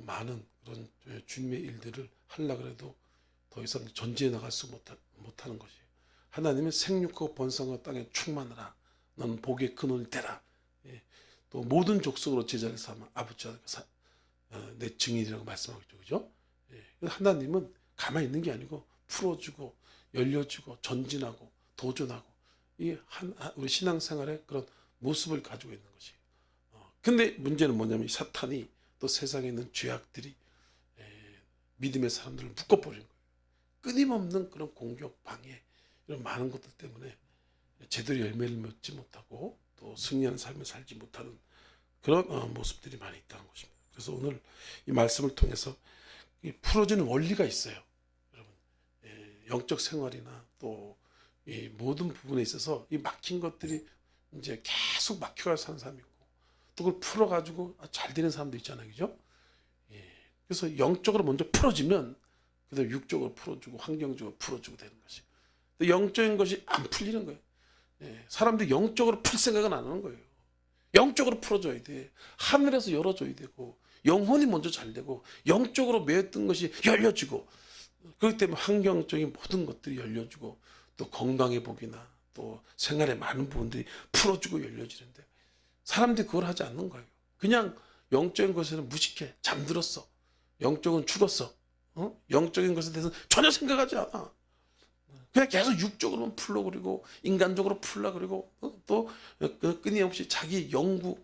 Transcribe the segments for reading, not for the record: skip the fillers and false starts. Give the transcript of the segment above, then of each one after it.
많은 그런 주님의 일들을 하려고 해도 더 이상 전진해 나갈 수 못하는 것이에요. 하나님은 생육하고 번성하고 땅에 충만하라. 너는 복의 근원이 되라. 예. 또 모든 족속으로 제자를 삼아 아버지와 내 증인이라고 말씀하고 있죠. 그죠? 예. 하나님은 가만히 있는 게 아니고 풀어주고 열려주고 전진하고 도전하고 이 우리 신앙생활의 그런 모습을 가지고 있는 것이에요. 근데 문제는 뭐냐면 사탄이 또 세상에 있는 죄악들이 믿음의 사람들을 묶어버리는 거예요. 끊임없는 그런 공격, 방해 이런 많은 것들 때문에 제대로 열매를 맺지 못하고 또 승리하는 삶을 살지 못하는 그런 모습들이 많이 있다는 것입니다. 그래서 오늘 이 말씀을 통해서 이 풀어지는 원리가 있어요. 여러분, 영적 생활이나 또 이 모든 부분에 있어서 이 막힌 것들이 이제 계속 막혀가 사는 사람이 있고 또 그걸 풀어가지고 잘 되는 사람도 있잖아요. 그죠? 그래서 영적으로 먼저 풀어지면 그다음에 육적으로 풀어주고 환경적으로 풀어주고 되는 것이. 영적인 것이 안 풀리는 거예요. 사람들이 영적으로 풀 생각은 안 하는 거예요. 영적으로 풀어줘야 돼. 하늘에서 열어줘야 되고 영혼이 먼저 잘 되고 영적으로 매였던 것이 열려지고 그렇기 때문에 환경적인 모든 것들이 열려지고 또 건강의 복이나 또 생활의 많은 부분들이 풀어주고 열려지는데 사람들이 그걸 하지 않는 거예요. 그냥 영적인 것에는 무식해. 잠들었어. 영적은 죽었어. 영적인 것에 대해서 전혀 생각하지 않아. 그냥 계속 육적으로만 풀려고 그러고 인간적으로 풀려고 그러고 또 끊임없이 자기 연구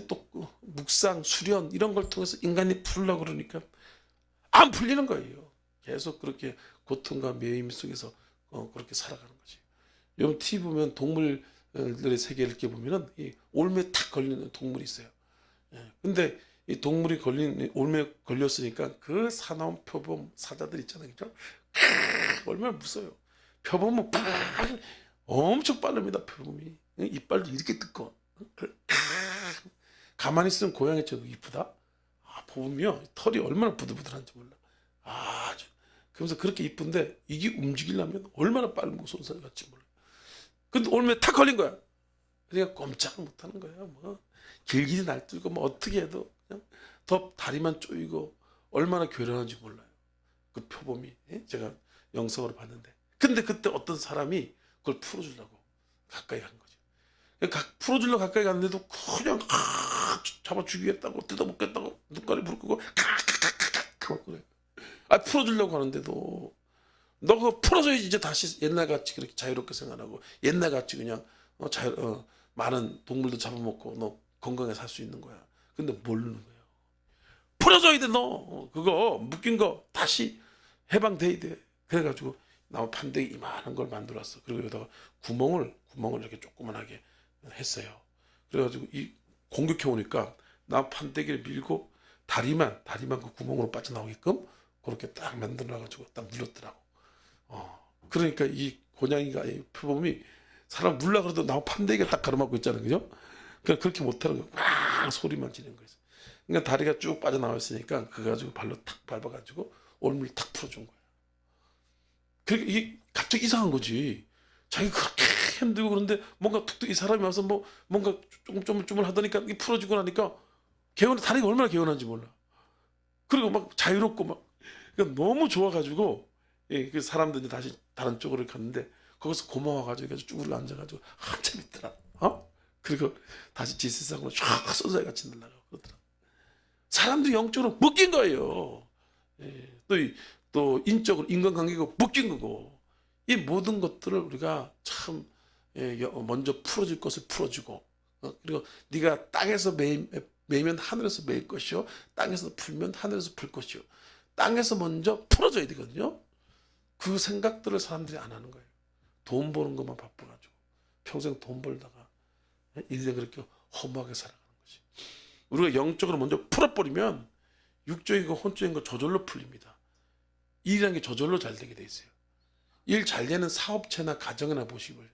또 묵상, 수련 이런 걸 통해서 인간이 풀려고 그러니까 안 풀리는 거예요. 계속 그렇게 고통과 매임 속에서 그렇게 살아가는 거지. 여러분 TV 보면 동물들의 세계를 이렇게 보면은 이 올매에 탁 걸리는 동물이 있어요. 근데 이 동물이 올매에 걸렸으니까 그 사나운 표범 사자들 있잖아요. 그죠? 얼마나 무서워요. 표범은 엄청 빠릅니다. 표범이. 이빨도 이렇게 뜯고. 가만히 있으면 고양이처럼 이쁘다. 보면요. 털이 얼마나 부들부들한지 몰라. 그러면서 그렇게 이쁜데 이게 움직이려면 얼마나 빠른 손살 같이 몰라. 근데 올매에 탁 걸린 거야. 그러니까 꼼짝을 못하는 거야. 뭐 길길이 날뛰고 뭐 어떻게 해도 그냥 더 다리만 쪼이고 얼마나 교란한지 몰라요. 그 표범이 제가 영상으로 봤는데. 근데 그때 어떤 사람이 그걸 풀어주려고 가까이 간 거지. 풀어주려고 가까이 갔는데도 그냥 잡아 죽이겠다고 뜯어먹겠다고 눈깔이 부르고 칵칵칵칵 그래. 풀어주려고 하는데도 너 그거 풀어줘야지 이제 다시 옛날같이 그렇게 자유롭게 생활하고 옛날같이 그냥 많은 동물도 잡아먹고 너 건강하게 살 수 있는 거야. 근데 모르는 거야. 풀어줘야 돼 너. 그거 묶인 거 다시 해방돼야 돼. 그래가지고 나무 판대기 이만한 걸 만들었어. 그리고 여기다가 구멍을 이렇게 조그만하게 했어요. 그래가지고 이 공격해 오니까 나무 판대기를 밀고 다리만 그 구멍으로 빠져나오게끔 그렇게 딱 만들어가지고 딱 눌렀더라고. 그러니까 이 고양이가 이 표범이 사람 물라 그래도 나무 판대기가 딱 가로막고 있잖아요. 그죠? 그러니까 그렇게 못하는 거야. 막 소리만 지르는 거예요. 그러니까 다리가 쭉 빠져나와 있으니까 그거 가지고 발로 탁 밟아가지고 올무를 탁 풀어준 거야. 그러니까 이게 갑자기 이상한 거지. 자기가 그렇게 힘들고 그런데 뭔가 툭툭 이 사람이 와서 뭔가 조금 하더니까 이게 풀어주고 나니까 다리가 얼마나 개운한지 몰라. 그리고 막 자유롭고 막 그러니까 너무 좋아가지고 그 사람들이 다시 다른 쪽으로 갔는데 거기서 고마워가지고 쭈그리고 앉아가지고 한참 있더라. 그리고 다시 지세상으로 쫙 쏜살같이 날아가고 그러더라. 사람들이 영적으로 묶인 거예요. 또 인적으로 인간관계가 묶인 거고 이 모든 것들을 우리가 참 먼저 풀어줄 것을 풀어주고 그리고 네가 땅에서 매면 하늘에서 매일 것이요 땅에서 풀면 하늘에서 풀 것이요 땅에서 먼저 풀어줘야 되거든요. 그 생각들을 사람들이 안 하는 거예요. 돈 버는 것만 바빠가지고 평생 돈 벌다가 인생 그렇게 허무하게 살아가는 것이. 우리가 영적으로 먼저 풀어버리면 육적이고 혼적인 거 저절로 풀립니다. 일이라는 게 저절로 잘 되게 돼 있어요. 일 잘 되는 사업체나 가정이나 보시고요.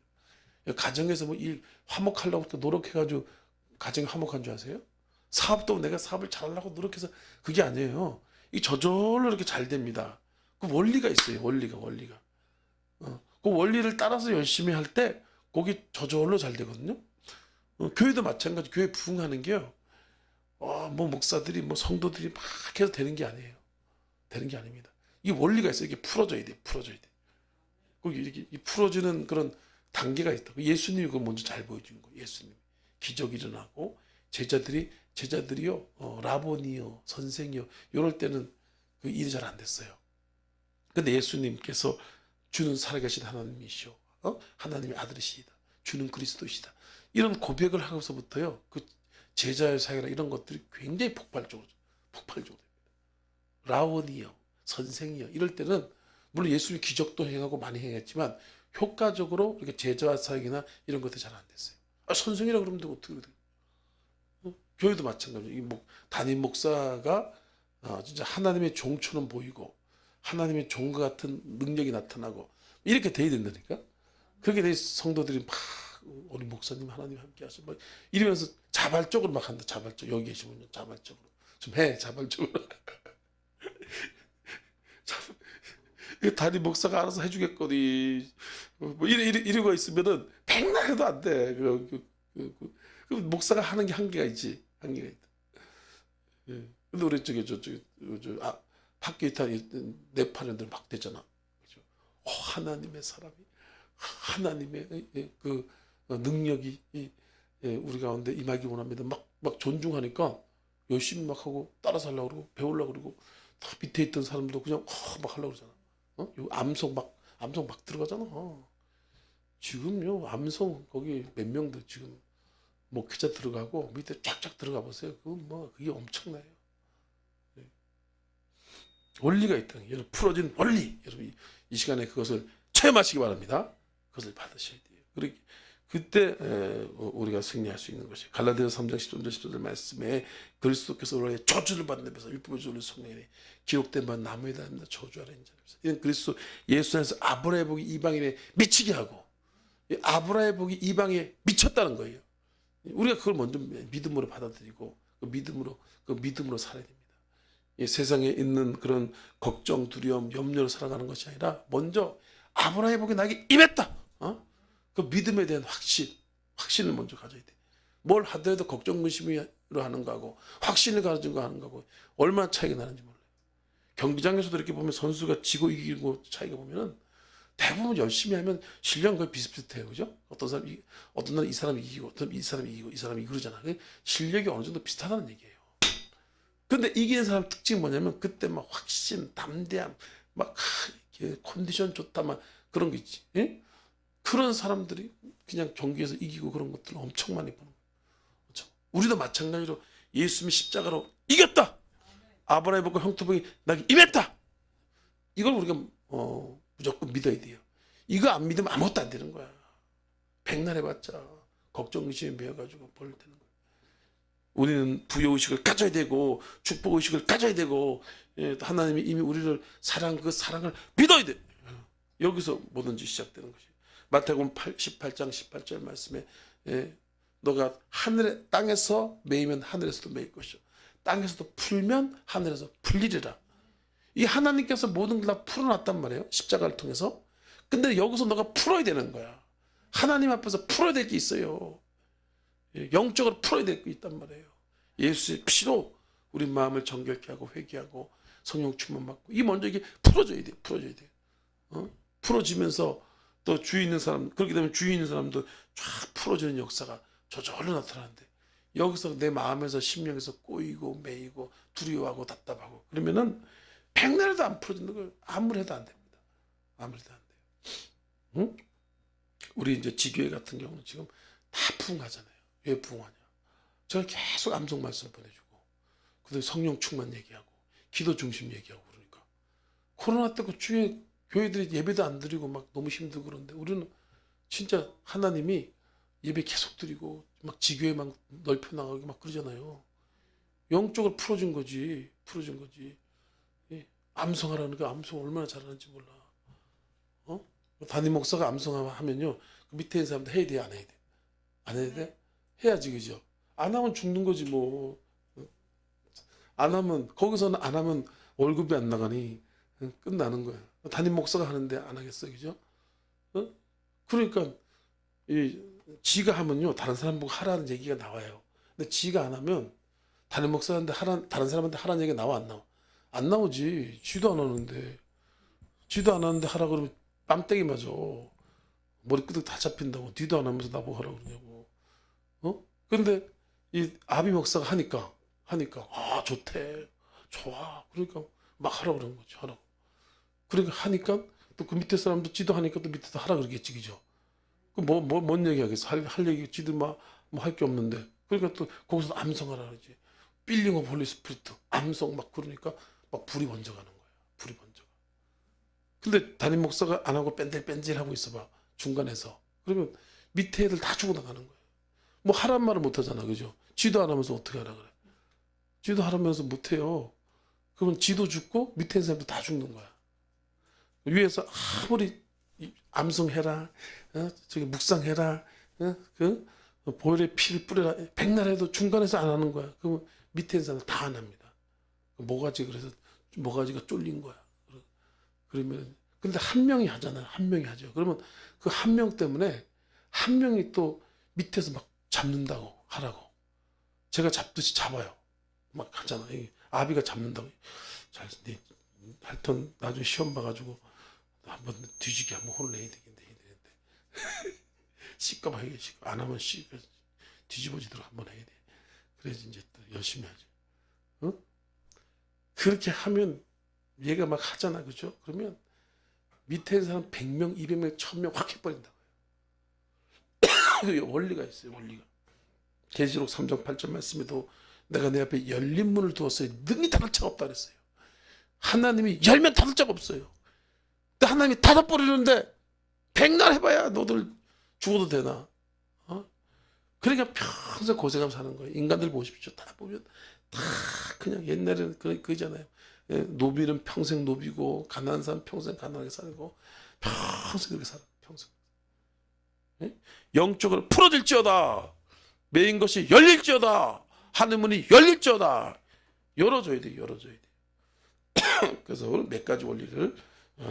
가정에서 뭐 일 화목하려고 노력해가지고 가정이 화목한 줄 아세요? 사업도 내가 사업을 잘하려고 노력해서 그게 아니에요. 이 저절로 이렇게 잘 됩니다. 그 원리가 있어요. 원리가. 그 원리를 따라서 열심히 할 때 거기 저절로 잘 되거든요. 교회도 마찬가지. 교회 부흥하는 게요. 뭐 목사들이 뭐 성도들이 막 해서 되는 게 아니에요. 되는 게 아닙니다. 이 원리가 있어요. 이게 풀어져야 돼. 풀어져야 돼. 거기 이렇게 풀어지는 그런 단계가 있다. 예수님이 그걸 먼저 잘 보여준 거예요. 예수님 기적이 일어나고 제자들이요 라보니요 선생이요 이럴 때는 그 일이 잘 안 됐어요. 근데 예수님께서 주는 살아계신 하나님이시오. 하나님의 아들이시다. 주는 그리스도시다. 이런 고백을 하고서부터요. 그 제자의 사회라 이런 것들이 굉장히 폭발적으로 됩니다. 라오니요, 선생이요. 이럴 때는 물론 예수님 기적도 행하고 많이 행했지만 효과적으로 이렇게 제자와 사역이나 이런 것들이 잘 안 됐어요. 선생이라 그러면 어떻게 돼요? 교회도 마찬가지예요. 담임 목사가 진짜 하나님의 종처럼 보이고 하나님의 종과 같은 능력이 나타나고 이렇게 돼야 된다니까. 그렇게 돼 성도들이 막 우리 목사님 하나님 함께 하시고 막 이러면서 자발적으로 막 한다. 자발적 여기 계시면 자발적으로 좀 해. 자발적으로. 담임 목사가 알아서 해주겠거니. 뭐 이러고 있으면은 백날 해도 안 돼. 그 목사가 하는 게 한계가 있지. 한계가 있다. 예. 근데 우리 저쪽에 파키스탄 네팔인들 막 되잖아. 그죠? 하나님의 사람이 하나님의 그 능력이 우리 가운데 임하기 원합니다. 막 존중하니까 열심히 막 하고 따라 살려고 그러고 배우려고 그러고 다 밑에 있던 사람도 그냥 막 하려고 그러잖아. 요 암송 막 들어가잖아. 지금요 암송 거기 몇 명도 지금 목회자 들어가고 밑에 쫙쫙 들어가 보세요. 그게 엄청나요. 원리가 있다. 여러분 풀어진 원리. 여러분 이 시간에 그것을 체험하시기 바랍니다. 그것을 받으셔야 돼요. 그렇게 그때 우리가 승리할 수 있는 것이 갈라디아서 3장 13절 14절 말씀에 그리스도께서 원래 저주를 받는 데서 율법의 저주를 성령에 기록된 바 나무에 달립니다. 저주하라 인자입니다. 이는 그리스도 예수 안에서 아브라함의 복이 이방인에 미치게 하고 아브라함의 복이 이방에 미쳤다는 거예요. 우리가 그걸 먼저 믿음으로 받아들이고 그 믿음으로 살아야 됩니다. 이 세상에 있는 그런 걱정, 두려움, 염려로 살아가는 것이 아니라 먼저 아브라함의 복이 나에게 임했다. 그 믿음에 대한 확신을 먼저 가져야 돼. 뭘 하더라도 걱정 근심으로 하는 거하고 확신을 가지고 하는 거하고 얼마나 차이가 나는지 몰라요. 경기장에서도 이렇게 보면 선수가 지고 이기고 차이가 보면은 대부분 열심히 하면 실력은 거의 비슷비슷해요. 그죠? 어떤 날 이 사람이 이기고 어떤 이 사람이 이기고 이 사람이 그러잖아. 실력이 어느 정도 비슷하다는 얘기예요. 근데 이기는 사람 특징이 뭐냐면 그때 막 확신, 담대함, 막 컨디션 좋다 막 그런 거 있지. 예? 그런 사람들이 그냥 경기에서 이기고 그런 것들을 엄청 많이 보는 거예요. 그렇죠? 우리도 마찬가지로 예수님이 십자가로 이겼다. 아브라함의 복과 형통복이 나에게 임했다. 이걸 우리가 무조건 믿어야 돼요. 이거 안 믿으면 아무것도 안 되는 거야. 백날 해봤자 걱정 의식에 매여가지고 뭘 되는 거야. 우리는 부여의식을 가져야 되고 축복의식을 가져야 되고 하나님이 이미 우리를 그 사랑을 믿어야 돼. 여기서 뭐든지 시작되는 것이 마태복음 18장 18절 말씀에 너가 땅에서 매이면 하늘에서도 매일 것이요 땅에서도 풀면 하늘에서 풀리리라. 이 하나님께서 모든 걸 다 풀어놨단 말이에요. 십자가를 통해서. 근데 여기서 너가 풀어야 되는 거야. 하나님 앞에서 풀어야 될 게 있어요. 영적으로 풀어야 될 게 있단 말이에요. 예수의 피로 우리 마음을 정결케 하고 회개하고 성령 충만 받고 먼저 이게 풀어져야 돼. 풀어지면서 또 주위 있는 사람 그렇게 되면 주위 있는 사람도 쫙 풀어지는 역사가 저절로 나타나는데 여기서 내 마음에서 심령에서 꼬이고 매이고 두려워하고 답답하고 그러면은 백날에도 안 풀어지는 걸 아무리 해도 안 됩니다. 아무리 해도 안 돼요. 응? 우리 이제 지교회 같은 경우는 지금 다 부흥하잖아요. 왜 부흥하냐? 제가 계속 암송 말씀 보내주고 그다음에 성령 충만 얘기하고 기도 중심 얘기하고 그러니까 코로나 때 그 주에 교회들이 예배도 안 드리고 막 너무 힘들고 그런데 우리는 진짜 하나님이 예배 계속 드리고 막 지교회 막 넓혀 나가고 막 그러잖아요. 영적으로 풀어준 거지. 암송하라는 거 암송 얼마나 잘하는지 몰라. 담임 목사가 암송하면요 그 밑에 있는 사람들 해야 돼 안 해야 돼? 안 해야 돼? 해야지 그죠? 안 하면 죽는 거지 뭐. 안 하면 거기서는 안 하면 월급이 안 나가니 끝나는 거야. 담임 목사가 하는데 안 하겠어 그죠? 그러니까 지가 하면요 다른 사람 보고 하라는 얘기가 나와요. 근데 지가 안 하면 담임 목사한테 다른 사람한테 하라는 얘기가 나와 안 나와? 안 나오지. 쥐도 안 하는데. 쥐도 안 하는데 하라 그러면 뺨때기 맞아. 머리끄덕 다 잡힌다고. 뒤도 안 하면서 나보고 하라 그러냐고. 근데 이 아비 목사가 하니까 아 좋대. 좋아. 그러니까 막 하라 그러는 거지. 하라고. 그러니까 하니까 또 그 밑에 사람도 쥐도 하니까 또 밑에도 하라 그러겠지. 그죠? 뭔 얘기 하겠어? 할 얘기 쥐도 뭐 할 게 없는데. 그러니까 또 거기서 암송하라 그러지. 빌링 오브 홀리 스피리트. 암송 막 그러니까 막 불이 먼저 가는 거야. 불이 먼저 가. 근데 담임 목사가 안 하고 뺀질뺀질 하고 있어봐. 중간에서. 그러면 밑에 애들 다 죽어나가는 거야. 뭐 하란 말을 못 하잖아. 그죠? 쥐도 안 하면서 어떻게 하라 그래. 쥐도 하라면서 못 해요. 그러면 쥐도 죽고 밑에 있는 사람도 다 죽는 거야. 위에서 아무리 암송해라, 저기 묵상해라, 그 보혈의 피를 뿌려라, 백날 해도 중간에서 안 하는 거야. 그러면 밑에 있는 사람 다 안 합니다. 모가지 그래서 모가지가 쫄린 거야. 그러면 근데 한 명이 하잖아요. 한 명이 하죠. 그러면 그 한 명 때문에 한 명이 또 밑에서 막 잡는다고 하라고. 제가 잡듯이 잡아요. 막 하잖아. 아비가 잡는다고. 잘, 하여튼 나중에 시험 봐가지고 한번 뒤지게 한번 혼내야 되겠는데. 시꺼봐 해야 시꺼. 안 하면 뒤집어지도록 한번 해야 돼. 그래야지 이제 또 열심히 하지. 그렇게 하면 얘가 막 하잖아. 그죠? 그러면 밑에 있는 사람 100명, 200명, 1000명 확 해버린다고요. 원리가 있어요. 원리가. 계시록 3장 8절 말씀에도 내가 내 앞에 열린 문을 두었어요. 능히 닫을 자가 없다 그랬어요. 하나님이 열면 닫을 자가 없어요. 근데 하나님이 닫아버리는데 백날 해봐야 너들 죽어도 되나? 그러니까 평생 고생하면서 사는 거예요. 인간들 보십시오. 다 보면 다 그냥 옛날에는 그잖아요. 노비는 평생 노비고 가난한 사람 평생 가난하게 살고 평생 그렇게 살아. 평생. 영적으로 풀어질지어다. 메인 것이 열릴지어다. 하늘 문이 열릴지어다. 열어줘야 돼. 열어줘야 돼. 그래서 오늘 몇 가지 원리를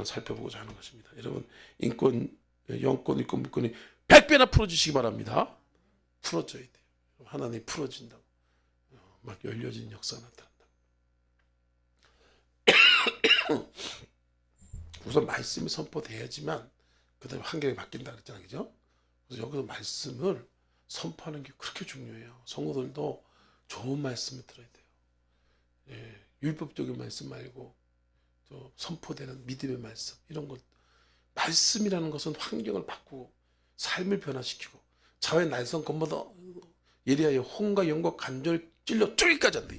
살펴보고자 하는 것입니다. 여러분 인권, 영권, 인권, 물권이 100배나 풀어주시기 바랍니다. 풀어줘야 돼요. 하나님이 풀어진다고. 막 열려진 역사가 나타난다. 우선 말씀이 선포돼야지만 그 다음에 환경이 바뀐다 그랬잖아요. 그죠? 그래서 여기서 말씀을 선포하는 게 그렇게 중요해요. 성도들도 좋은 말씀을 들어야 돼요. 율법적인 말씀 말고 또 선포되는 믿음의 말씀 이런 것. 말씀이라는 것은 환경을 바꾸고 삶을 변화시키고 자외 날선 것보다 예리하여 혼과 영과 간절을 찔러 쪼기까지 한다.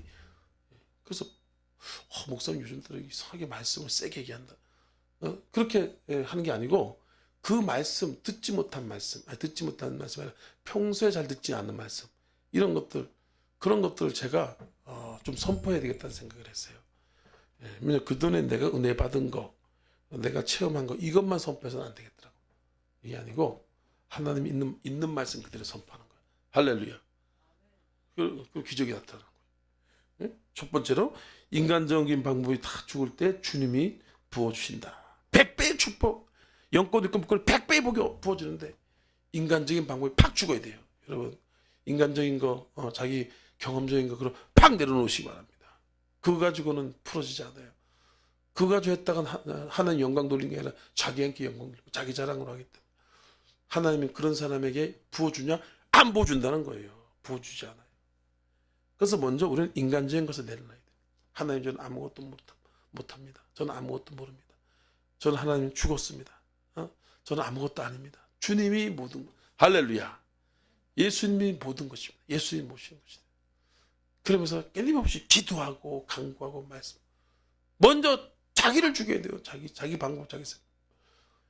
그래서 목사님 요즘 들어 이상하게 말씀을 세게 얘기한다. 그렇게 하는 게 아니고 그 말씀 듣지 못한 말씀이 아니라 평소에 잘 듣지 않는 말씀 이런 것들 그런 것들을 제가 좀 선포해야 되겠다는 생각을 했어요. 왜냐면 그동안에 내가 은혜 받은 거 내가 체험한 거 이것만 선포해서는 안 되겠더라고. 이게 아니고 하나님이 있는 말씀 그대로 선포하는 거예요. 할렐루야. 그 기적이 나타나는 거예요. 첫 번째로 인간적인 방법이 다 죽을 때 주님이 부어주신다. 100배의 축복. 영권 있고 물권 100배의 복이 부어지는데 인간적인 방법이 팍 죽어야 돼요. 여러분 인간적인 거 자기 경험적인 거 그럼 팍 내려놓으시기 바랍니다. 그거 가지고는 풀어지지 않아요. 그거 가지고 했다가 하나님 영광 돌리는 게 아니라 자기한테 영광 돌리고 자기 자랑으로 하기 때문에 하나님은 그런 사람에게 부어주냐? 안 부어준다는 거예요. 부어주지 않아요. 그래서 먼저 우리는 인간적인 것을 내려놔야 돼요. 하나님 저는 아무것도 못합니다. 저는 아무것도 모릅니다. 저는 하나님 죽었습니다. 저는 아무것도 아닙니다. 주님이 모든 것. 할렐루야. 예수님이 모든 것입니다. 예수님이 모시는 것이다. 그러면서 끊임없이 기도하고 간구하고 말씀. 먼저 자기를 죽여야 돼요. 자기 방법, 자기 생각.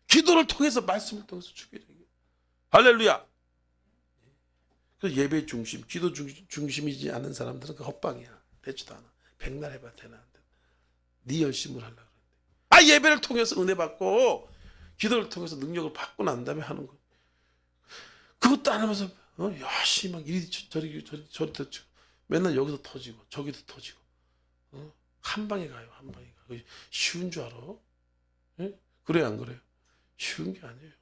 기도를 통해서 말씀을 통해서 죽여야 돼요. 할렐루야. 그 예배 중심, 기도 중심이지 않은 사람들은 그 헛방이야. 되지도 않아. 백날 해봐 되나 안 되나. 네 열심을 하려고 그러는데. 예배를 통해서 은혜 받고 기도를 통해서 능력을 받고 난 다음에 하는 거. 그것도 안 하면서 열심히 막 이리 저리 터지고 맨날 여기서 터지고 저기도 터지고 한 방에 가요. 한 방에 가. 쉬운 줄 알아? 그래요 안 그래요? 쉬운 게 아니에요.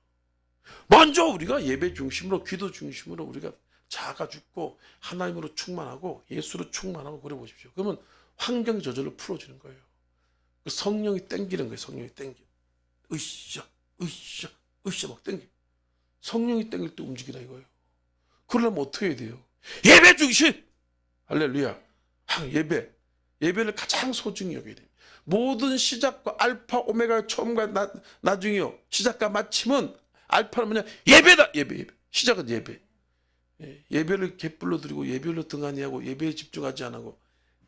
먼저 우리가 예배 중심으로 기도 중심으로 우리가 자아가 죽고 하나님으로 충만하고 예수로 충만하고 그래 보십시오. 그러면 환경이 저절로 풀어지는 거예요. 그 성령이 땡기는 거예요. 성령이 땡겨. 으쌰, 으쌰, 으쌰 막 땡겨. 성령이 땡길 때 움직이라 이거예요. 그러려면 어떻게 해야 돼요? 예배 중심! 할렐루야. 예배를 가장 소중히 여겨야 돼요. 모든 시작과 알파 오메가 처음과 나중이요. 시작과 마침은 알파는 뭐냐? 예배다. 예배. 시작은 예배. 예배를 갯불로 드리고 예배로 등한히 하고 예배에 집중하지 않고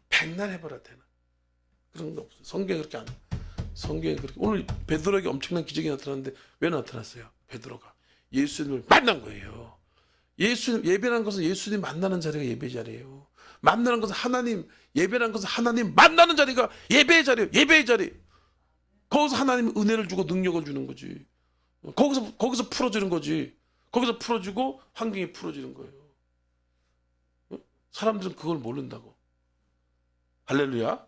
백날 해봐라 되나? 그런 거 없어요. 성경에 그렇게 안 해요. 성경에 그렇게. 오늘 베드로에게 엄청난 기적이 나타났는데 왜 나타났어요? 베드로가 예수님을 만난 거예요. 예배라는 것은 예수님 만나는 자리가 예배 자리예요. 만나는 것은 하나님, 예배라는 것은 하나님 만나는 자리가 예배의 자리예요. 예배의 자리. 거기서 하나님 은혜를 주고 능력을 주는 거지. 거기서 풀어지는 거지. 거기서 풀어지고 환경이 풀어지는 거예요. 사람들은 그걸 모른다고. 할렐루야.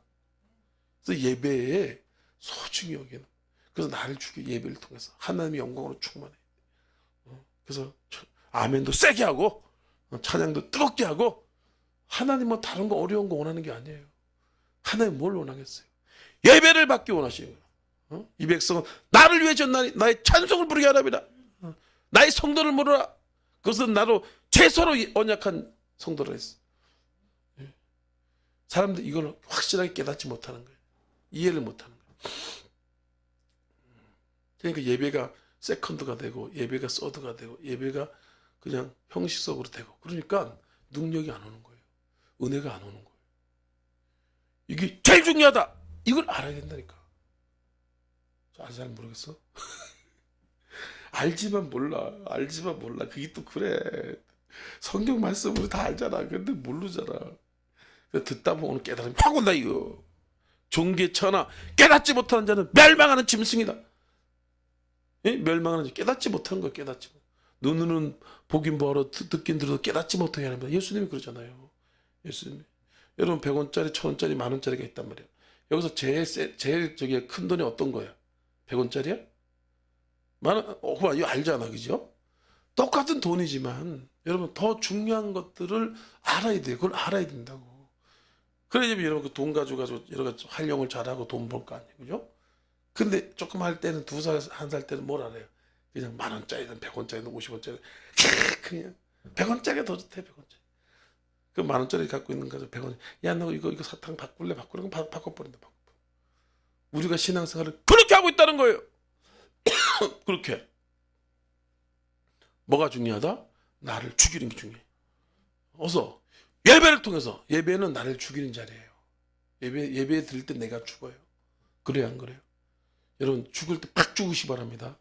그래서 예배에 소중히 여기는. 그래서 나를 주기 예배를 통해서 하나님의 영광으로 충만해. 그래서 아멘도 세게 하고 찬양도 뜨겁게 하고 하나님 뭐 다른 거 어려운 거 원하는 게 아니에요. 하나님 뭘 원하겠어요? 예배를 받기 원하시는 거예요. 이 백성은 나를 위해 전나니 나의 찬송을 부르게 하랍니다. 나의 성도를 모르라. 그것은 나로 최소로 언약한 성도라 했어. 사람들 이걸 확실하게 깨닫지 못하는 거예요. 이해를 못하는 거예요. 그러니까 예배가 세컨드가 되고 예배가 서드가 되고 예배가 그냥 형식적으로 되고 그러니까 능력이 안 오는 거예요. 은혜가 안 오는 거예요. 이게 제일 중요하다. 이걸 알아야 된다니까. 잘 모르겠어? 알지만 몰라. 그게 또 그래. 성경 말씀 우리 다 알잖아. 근데 모르잖아. 듣다 보면 오늘 깨달음이 확 온다 이거. 종계천하 깨닫지 못하는 자는 멸망하는 짐승이다. 예? 멸망하는 자 깨닫지 못하는 거 깨닫지 못. 눈으로는 보긴 보아로 듣긴 들어도 깨닫지 못하게 합니다. 예수님이 그러잖아요. 예수님이. 여러분 100원짜리 1000원짜리 만원짜리가 있단 말이에요. 여기서 제일 저기 큰 돈이 어떤 거야? 100원짜리야? 만원, 이거 알잖아, 그죠? 똑같은 돈이지만 여러분 더 중요한 것들을 알아야 돼요. 그걸 알아야 된다고. 그래야지 여러분 그 돈 가지고 여러 가지 활용을 잘하고 돈 벌 거 아니에요, 그죠? 근데 조금 할 때는 2살, 1살 때는 뭘 알아요? 그냥 만원짜리든 100원짜리든 50원짜리 그냥 100원짜리가 더 좋대. 100원짜리. 그 만원짜리 갖고 있는 거죠. 100원. 야, 너 이거 사탕 바꿀래? 바꾸는 거 바꿔버린다. 우리가 신앙생활을 그렇게 하고 있다는 거예요. 그렇게. 뭐가 중요하다? 나를 죽이는 게 중요해. 어서 예배를 통해서. 예배는 나를 죽이는 자리예요. 예배에 드릴 때 내가 죽어요. 그래요, 안 그래요? 여러분 죽을 때 팍 죽으시 바랍니다.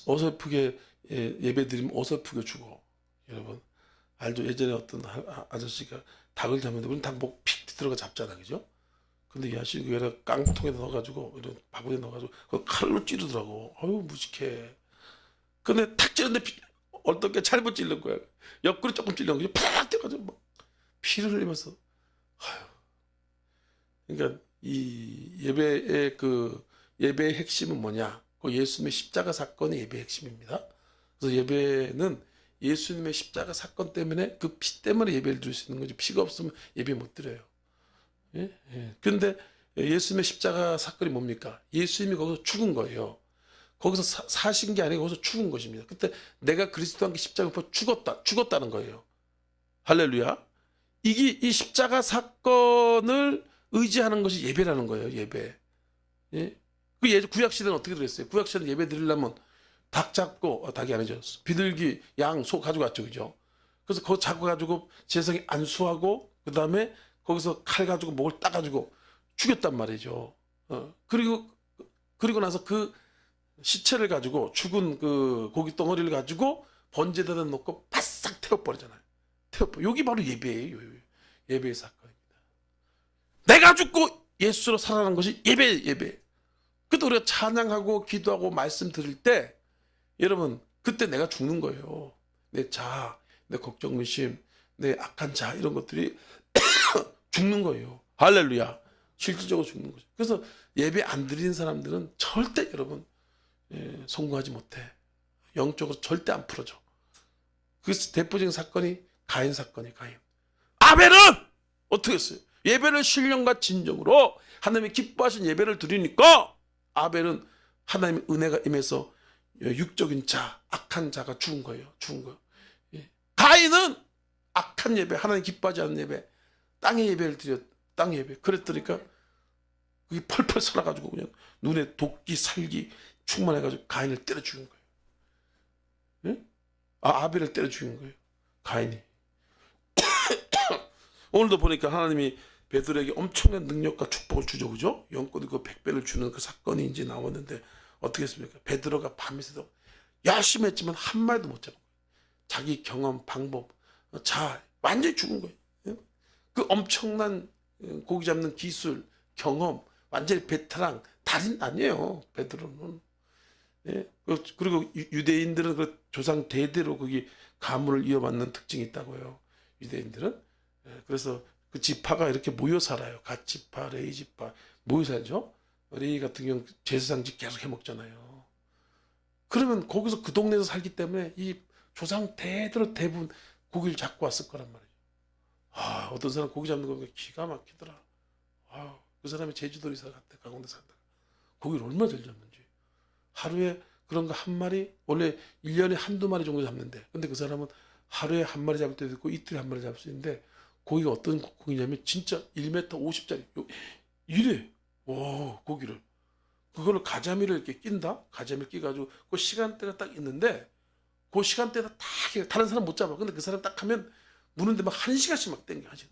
어설프게 예배 드리면 어설프게 죽어. 여러분 알죠? 예전에 어떤 아저씨가 닭을 잡는데 우리는 닭 목 픽 들어가 잡잖아, 그죠? 근데 이 아저씨 여러 깡통에 넣어가지고 이런 바구니에 넣어가지고 그 칼로 찌르더라고. 아유 무식해. 근데 탁 찌르는데 어떻게 잘못 찔른 거야. 옆구리 조금 찔른 거지. 팍 뛰어가지고 막 피를 흘리면서. 아유. 그러니까 이 예배의 핵심은 뭐냐? 그 예수님의 십자가 사건이 예배의 핵심입니다. 그래서 예배는 예수님의 십자가 사건 때문에 그 피 때문에 예배를 드릴 수 있는 거지. 피가 없으면 예배 못 드려요. 예? 예. 근데 예수님의 십자가 사건이 뭡니까? 예수님이 거기서 죽은 거예요. 거기서 사신 게 아니고 거기서 죽은 것입니다. 그때 내가 그리스도와 함께 십자가 못 죽었다는 거예요. 할렐루야. 이 십자가 사건을 의지하는 것이 예배라는 거예요. 예배. 예? 그 구약 시대는 어떻게 드렸어요? 구약 시대는 예배 드리려면 닭 잡고 닭이 아니죠. 비둘기, 양, 소 가져갔죠, 그죠? 그래서 그거 잡아가지고 제사장이 안수하고 그 다음에 거기서 칼 가지고 목을 따가지고 죽였단 말이죠. 그리고 나서 그 시체를 가지고 죽은 그 고기 덩어리를 가지고 번제대에 놓고 바싹 태워버리잖아요. 여기 바로 예배예요. 예배의 사건입니다. 내가 죽고 예수로 살아나는 것이 예배. 그때 우리가 찬양하고 기도하고 말씀 드릴 때 여러분 그때 내가 죽는 거예요. 내 자아, 내 걱정, 의심, 내 악한 자 이런 것들이 죽는 거예요. 할렐루야. 실질적으로 죽는 거죠. 그래서 예배 안 드리는 사람들은 절대 여러분 성공하지 못해. 영적으로 절대 안 풀어져. 그 대표적인 사건이 가인 사건이 가인. 아벨은 어떻게 했어요? 예배를 신령과 진정으로 하나님이 기뻐하신 예배를 드리니까 아벨은 하나님의 은혜가 임해서 육적인 자, 악한 자가 죽은 거예요. 죽은 거예요. 예. 가인은 악한 예배, 하나님 기뻐하지 않는 예배, 땅의 예배를 드렸, 땅의 예배. 그랬더니까 그게 펄펄 솟아가지고 그냥 눈에 도끼, 살기 충만해가지고 가인을 때려 죽인 거예요. 예? 아벨을 때려 죽인 거예요. 가인이. 오늘도 보니까 하나님이 베드로에게 엄청난 능력과 축복을 주죠, 그죠? 영권이 그 100배를 주는 그 사건이 이제 나오는데 어떻게 했습니까? 베드로가 밤새도록 열심히 했지만 한 마리도 못 잡은 거예요. 자기 경험, 방법, 자 완전히 죽은 거예요. 예? 그 엄청난 고기 잡는 기술, 경험, 완전히 베테랑, 달인 아니에요, 베드로는. 예? 그리고 유대인들은 그 조상 대대로 거기 가문을 이어받는 특징이 있다고요. 유대인들은. 예, 그래서 그 지파가 이렇게 모여 살아요. 갓지파, 레이지파 모여 살죠. 레이 같은 경우 제사상집 계속 해먹잖아요. 그러면 거기서 그 동네에서 살기 때문에 이 조상 대대로 대부분 고기를 잡고 왔을 거란 말이에요. 아, 어떤 사람 고기 잡는 거 기가 막히더라. 아, 그 사람이 제주도에 살았대, 강원도 살다가 고기를 얼마 잘 잡는지. 하루에 그런 거 한 마리, 원래 1년에 한두 마리 정도 잡는데, 근데 그 사람은 하루에 한 마리 잡을 때도 있고 이틀에 한 마리 잡을 수 있는데, 고기가 어떤 고기냐면 진짜 1m 50짜리 이래. 오, 고기를 그거를 가자미를 이렇게 낀다. 가자미를 끼가지고 그 시간대가 딱 있는데 그 시간대가 딱 다른 사람 못 잡아. 근데 그 사람 딱 하면 무는데 막 1시간씩 막 땡겨 하지.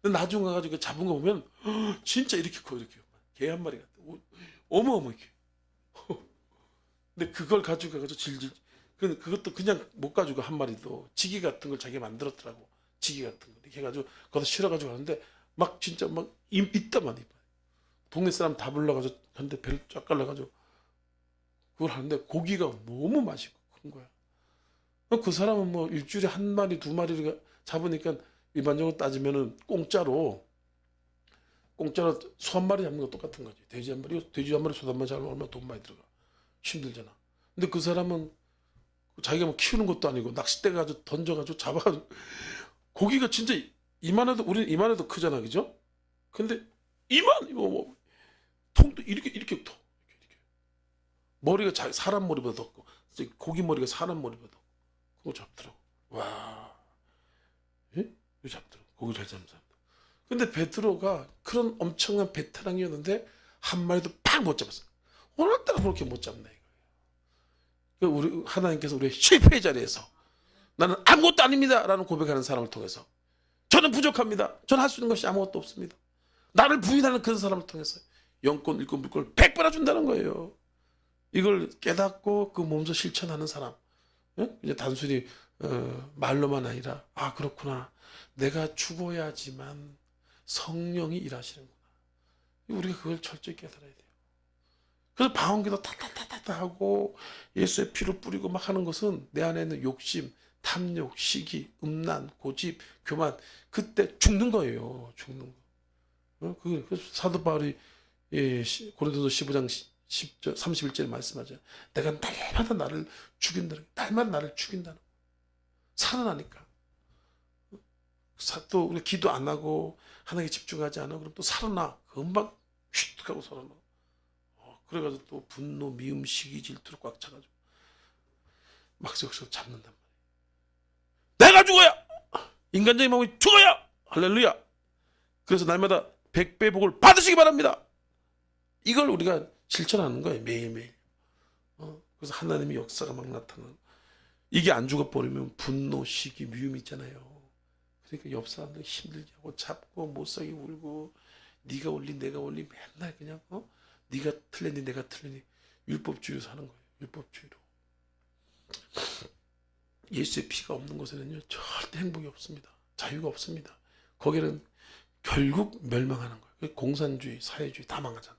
근데 나중에 가가지고 잡은 거 보면 진짜 이렇게 커, 이렇게 개 한 마리 같아. 어마어마하게. 근데 그걸 가지고 가가지고 질질. 근데 그것도 그냥 못 가지고 한 마리도 지기 같은 걸 자기가 만들었더라고. 지기 같은 거 이렇게 해가지고 거기서 실어가지고 하는데 막 진짜 막 있다만 입. 동네 사람 다 불러가지고 한데 배를 쫙 갈라가지고 그걸 하는데 고기가 너무 맛있고 큰 거야. 그 사람은 뭐 일주일에 한 마리 두 마리를 잡으니까 일반적으로 따지면은 공짜로 소 한 마리 잡는 거 똑같은 거지. 돼지 한 마리 소 한 마리 잡으면 얼마나 돈 많이 들어가. 힘들잖아. 근데 그 사람은 자기가 뭐 키우는 것도 아니고 낚싯대 가지고 던져가지고 잡아가지고 고기가 진짜 이만해도 우리는 이만해도 크잖아, 그죠? 근데 뭐 통도 이렇게 커. 이렇게. 머리가 사람 머리보다 더 커. 고기 머리가 사람 머리보다 더 커. 그거 잡더라고. 와, 예? 이거 잡더라고. 고기 잘 잡는 사람. 근데 베드로가 그런 엄청난 베테랑이었는데 한 마리도 팍 못 잡았어. 오늘따라 그렇게 못 잡네 이거. 우리 하나님께서 우리의 실패의 자리에서 나는 아무것도 아닙니다라는 고백하는 사람을 통해서 저는 부족합니다. 저는 할 수 있는 것이 아무것도 없습니다. 나를 부인하는 그런 사람을 통해서 영권, 일권, 물권을 100배나 준다는 거예요. 이걸 깨닫고 그 몸소 실천하는 사람. 예? 이제 단순히 말로만 아니라 아 그렇구나. 내가 죽어야지만 성령이 일하시는구나. 우리가 그걸 철저히 깨달아야 돼요. 그래서 방언기도 타타타타 하고 예수의 피를 뿌리고 막 하는 것은 내 안에 있는 욕심, 탐욕, 시기, 음란, 고집, 교만 그때 죽는 거예요. 죽는 거. 그래서 사도 바울이 고린도서 15장 10절 31절에 말씀하죠. 내가 날마다 나를 죽인다는 날마다 나를 죽인다는 거. 살아나니까. 또 우리 기도 안 하고 하나님께 집중하지 않아 그럼 또 살아나. 금방 휙 하고 살아나. 그래가지고 또 분노, 미움, 시기, 질투로 꽉 차가지고 막 여기서 잡는단 말이에요. 내가 죽어야 인간적인 마음이 죽어야 할렐루야. 그래서 날마다 100배 복을 받으시기 바랍니다. 이걸 우리가 실천하는 거예요. 매일매일. 그래서 하나님의 역사가 막 나타나는. 이게 안 죽어버리면 분노, 시기, 미움이 있잖아요. 그러니까 옆 사람들 힘들게 하고 잡고 못살게 울고 네가 올리 내가 올리 맨날 그냥 네가 틀렸니 내가 틀렸니 율법주의로 사는 거예요. 율법주의로. 예수의 피가 없는 곳에는요 절대 행복이 없습니다. 자유가 없습니다. 거기는 결국 멸망하는 거예요. 공산주의, 사회주의 다 망하잖아.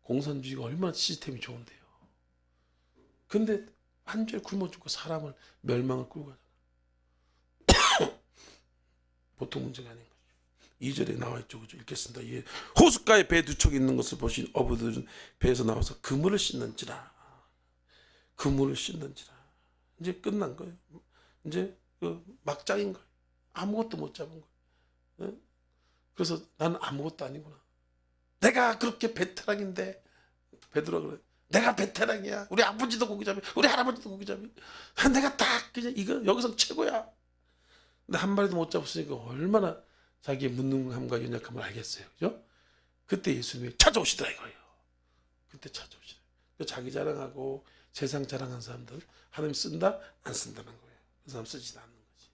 공산주의가 얼마나 시스템이 좋은데요. 근데 완전히 굶어 죽고 사람을 멸망을 끌고 가잖아. 보통 문제가 아닌 거죠. 2절에 나와 있죠. 그죠? 읽겠습니다. 예. 호숫가에 배 두 척 있는 것을 보신 어부들은 배에서 나와서 그물을 씻는지라. 그물을 씻는지라. 이제 끝난 거예요. 이제 그 막장인 거예요. 아무것도 못 잡은 거예요. 어? 그래서 나는 아무것도 아니구나. 내가 그렇게 베테랑인데, 베드로가 그래. 내가 베테랑이야. 우리 아버지도 고기잡이, 우리 할아버지도 고기잡이. 내가 딱 그냥 이거 여기서 최고야. 근데 한 마리도 못 잡았으니까 얼마나 자기의 무능함과 연약함을 알겠어요. 그죠? 그때 예수님이 찾아오시더라 이거예요. 그때 찾아오시더라. 자기 자랑하고 세상 자랑한 사람들 하나님 쓴다? 안 쓴다는 거예요. 그 사람 쓰지도 않는 거지.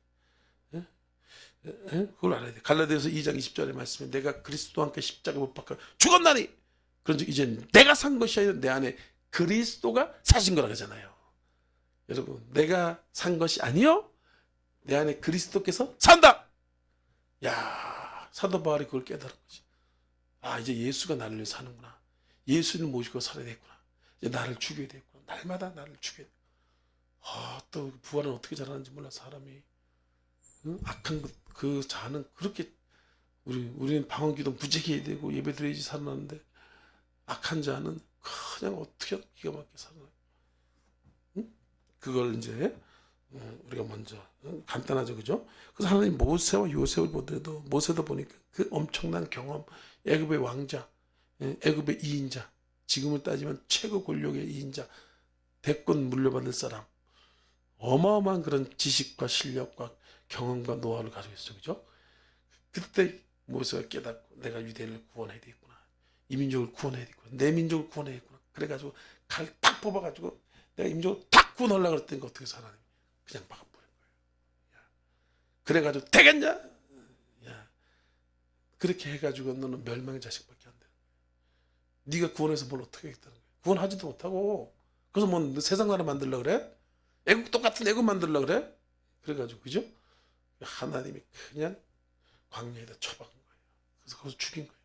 예? 예? 그걸 알아야 돼. 갈라디아서 2장 20절의 말씀에 내가 그리스도와 함께 십자가 못 박혀 죽었나니 그런즉 이제 내가 산 것이 아니라 내 안에 그리스도가 사신 거라 그러잖아요. 여러분, 내가 산 것이 아니요 내 안에 그리스도께서 산다. 야, 사도 바울이 그걸 깨달은 거지. 아, 이제 예수가 나를 위해 사는구나. 예수를 모시고 살아야 되겠구나. 이제 나를 죽여야 되겠구나. 날마다 나를 죽여야 돼. 아, 또 부활은 어떻게 자라는지 몰라 사람이. 응? 악한 그 자는 그렇게 우리는 방언기도 무지개해야 되고 예배드려야지 살아나는데 악한 자는 그냥 어떻게 기가 막히게 살아나요. 응? 그걸 이제 우리가 먼저 간단하죠, 그죠? 그래서 하나님 모세와 요셉을 보더라도 모세도 보니까 그 엄청난 경험, 애굽의 왕자, 애굽의 2인자, 지금을 따지면 최고 권력의 2인자, 대권 물려받을 사람, 어마어마한 그런 지식과 실력과 경험과 노하우를 가지고 있었죠, 그죠? 그때 모세가 깨닫고 내가 유대인을 구원해야 되겠구나, 이 민족을 구원해야 되겠구나, 내 민족을 구원해야겠구나. 그래가지고 칼 딱 뽑아가지고 내가 이 민족을 딱 구원하려고 그랬더니 어떻게 하나님 그냥 막아버린 거예요. 그래가지고 되겠냐? 야, 그렇게 해가지고 너는 멸망의 자식밖에 안 돼. 네가 구원해서 뭘 어떻게 하겠다는 거야. 구원하지도 못하고. 그래서 뭐 세상 나라 만들려고 그래? 애국 똑같은 애국 만들려고 그래? 그래가지고 그죠? 하나님이 그냥 광야에다 처박은 거예요. 그래서 거기서 죽인 거예요.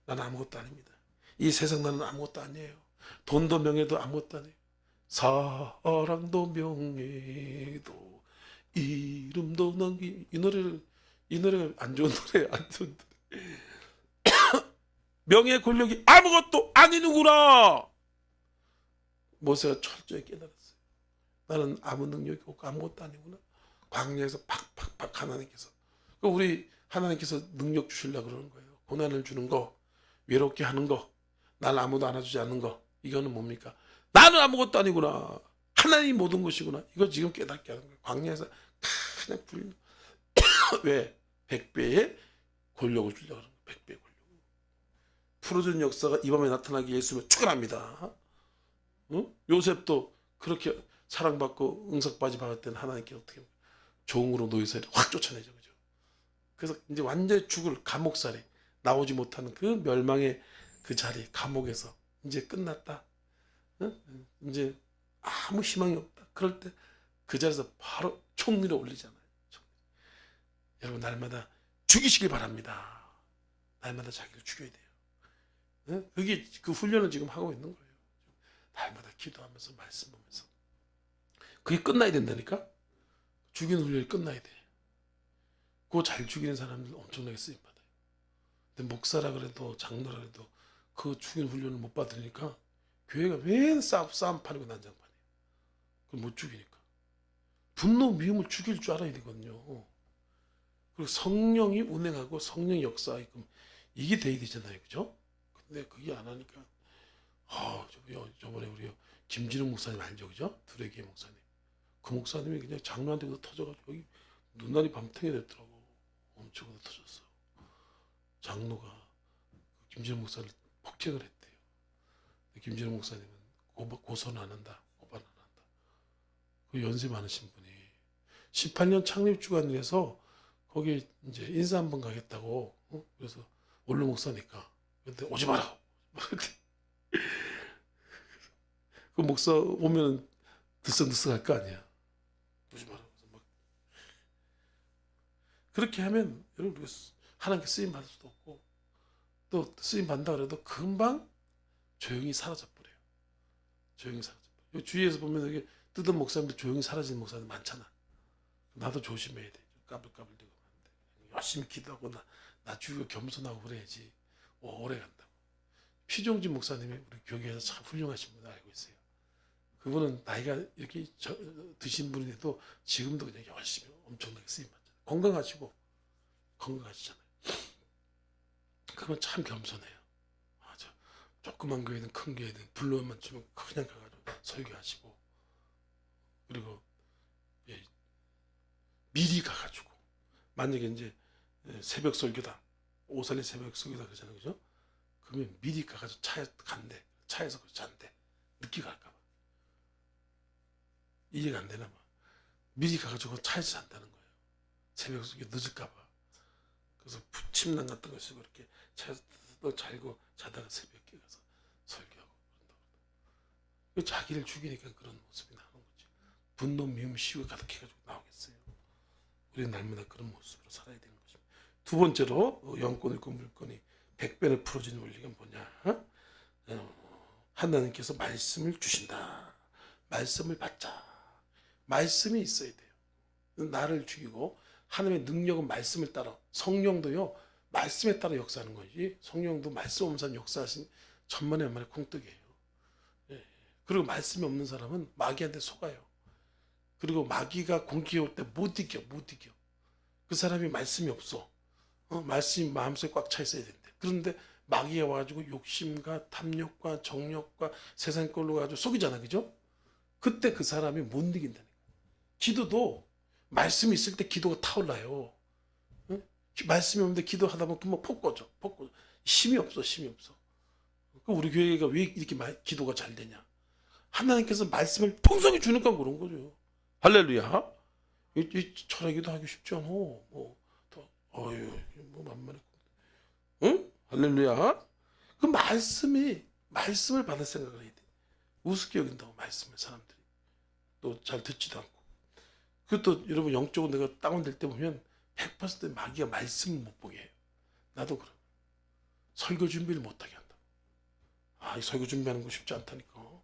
나는 아무것도 아닙니다. 이 세상 나는 아무것도 아니에요. 돈도 명예도 아무것도 아니에요. 사랑도 명예도 이름도 남기. 이 노래가 안 좋은 노래예요. 안 좋은 노래. 명예 권력이 아무것도 아니는구나. 모세가 철저히 깨달았어요. 나는 아무 능력이 없고 아무것도 아니구나. 광야에서 팍팍팍 하나님께서, 우리 하나님께서 능력 주시려고 그러는 거예요. 고난을 주는 거, 외롭게 하는 거, 나를 아무도 안아주지 않는 거, 이거는 뭡니까? 나는 아무것도 아니구나. 하나님이 모든 것이구나. 이거 지금 깨닫게 하는 거예요. 광야에서 그냥 불리는 왜? 100배의 권력을 주려고 하는 거예요. 100배의 권력. 풀어준 역사가 이 밤에 나타나기 예수님을 축원합니다. 응? 요셉도 그렇게 사랑받고 응석받이 받을 때는 하나님께 어떻게 종으로 노예살이 확 쫓아내죠, 그죠? 그래서 이제 완전히 죽을 감옥살이, 나오지 못하는 그 멸망의 그 자리, 감옥에서 이제 끝났다. 응? 이제 아무 희망이 없다. 그럴 때 그 자리에서 바로 총리를 올리잖아요. 여러분, 날마다 죽이시길 바랍니다. 날마다 자기를 죽여야 돼요. 응? 그게 그 훈련을 지금 하고 있는 거예요. 날마다 기도하면서 말씀 보면서. 그게 끝나야 된다니까? 죽이는 훈련이 끝나야 돼. 그거 잘 죽이는 사람들 엄청나게 쓰임받아요. 근데 목사라 그래도 장로라 그래도 그 죽이는 훈련을 못 받으니까 교회가 맨 싸움판이고 난장판이에요. 그걸 못 죽이니까. 분노, 미움을 죽일 줄 알아야 되거든요. 그리고 성령이 운행하고 성령이 역사하게끔 이게 돼야 되잖아요. 그죠? 근데 그게 안 하니까 저번에 우리 김진웅 목사님 알죠? 그죠? 두레기의 목사님. 그 목사님이 그냥 장로한테 터져가지고 여기 눈알이 밤탱이 됐더라고. 엄청 터졌어. 장로가 김진웅 목사를 폭행을 했대요. 김진웅 목사님은 고소는 안 한다. 고발 안 한다. 그 연세 많으신 분이 18년 창립 주간이라서 거기 이제 인사 한번 가겠다고. 그래서 원로 목사니까. 근데 오지 마라. 그 목사 오면 들썩들썩 할 거 아니야. 오지 마라. 막 그렇게 하면 여러분 하나님께 쓰임 받을 수도 없고 또 쓰임 받는다 그래도 금방 조용히 사라져 버려요. 조용히 사라져 버려. 주위에서 보면 이게 뜨던 목사님들 조용히 사라지는 목사님 많잖아. 나도 조심해야 돼. 까불까불대고 열심히 기도하고 나 주위가 겸손하고 그래야지 오래 간다고. 피종진 목사님이 우리 교계에서 참 훌륭하신 분을 알고 있어요. 그분은 나이가 이렇게 드신 분인데도 지금도 그냥 열심히 엄청나게 쓰임 받잖아요. 건강하시잖아요. 그러면 참 겸손해요. 맞아. 조그만 교회든 큰 교회든 불러만 주면 그냥 가가지고 설교하시고, 그리고 예, 미리 가가지고 만약에 이제 새벽 설교다, 오살리 새벽 설교다 그러잖아요, 그죠? 그러면 미리 가가지고 차에 간대, 차에서 잔대, 늦게 갈까봐. 이해가 안 되나 봐. 미리 가가지고 차에서 잔다는 거예요. 새벽 설교 늦을까봐. 그래서 침낭 같은 거 쓰고 이렇게 차에서 잘고 자다가 새벽에 가서 설교하고 그런다고. 자기를 죽이니까 그런 모습이 나오는 거지. 분노, 미움, 시우 가득해가지고 나오겠어요. 우리는 날마다 그런 모습으로 살아야 되는 것입니다. 두 번째로 영권을 그 물건이 100배를 풀어주는 원리가 뭐냐? 하나님께서 말씀을 주신다. 말씀을 받자. 말씀이 있어야 돼요. 나를 죽이고 하나님의 능력은 말씀을 따라, 성령도요 말씀에 따라 역사하는 거지. 성령도 말씀 없는 사람 역사하신 천만의 만의 콩떡이에요. 예. 그리고 말씀이 없는 사람은 마귀한테 속아요. 그리고 마귀가 공격해 올 때 못 이겨. 그 사람이 말씀이 없어. 말씀이 마음속에 꽉 차 있어야 된대. 그런데 마귀가 와가지고 욕심과 탐욕과 정욕과 세상 걸로 가지고 속이잖아, 그죠? 그때 그 사람이 못 이긴다니까. 기도도 말씀이 있을 때 기도가 타올라요. 응? 말씀이 없는데 기도하다 보면 금방 폭 꺼져. 힘이 없어. 우리 교회가 왜 이렇게 기도가 잘 되냐? 하나님께서 말씀을 풍성히 주니까 그런 거죠. 할렐루야. 이 철학기도 하기 쉽지 않아. 만만해. 응? 할렐루야. 그 말씀을 받을 생각을 해야 돼. 우습게 여긴다고, 말씀을 사람들이. 또 잘 듣지도 않고. 그것도 여러분 영적으로 내가 다운될 때 보면 100% 마귀가 말씀을 못 보게 해요. 나도 그래. 설교 준비를 못하게 한다. 이 설교 준비하는 거 쉽지 않다니까.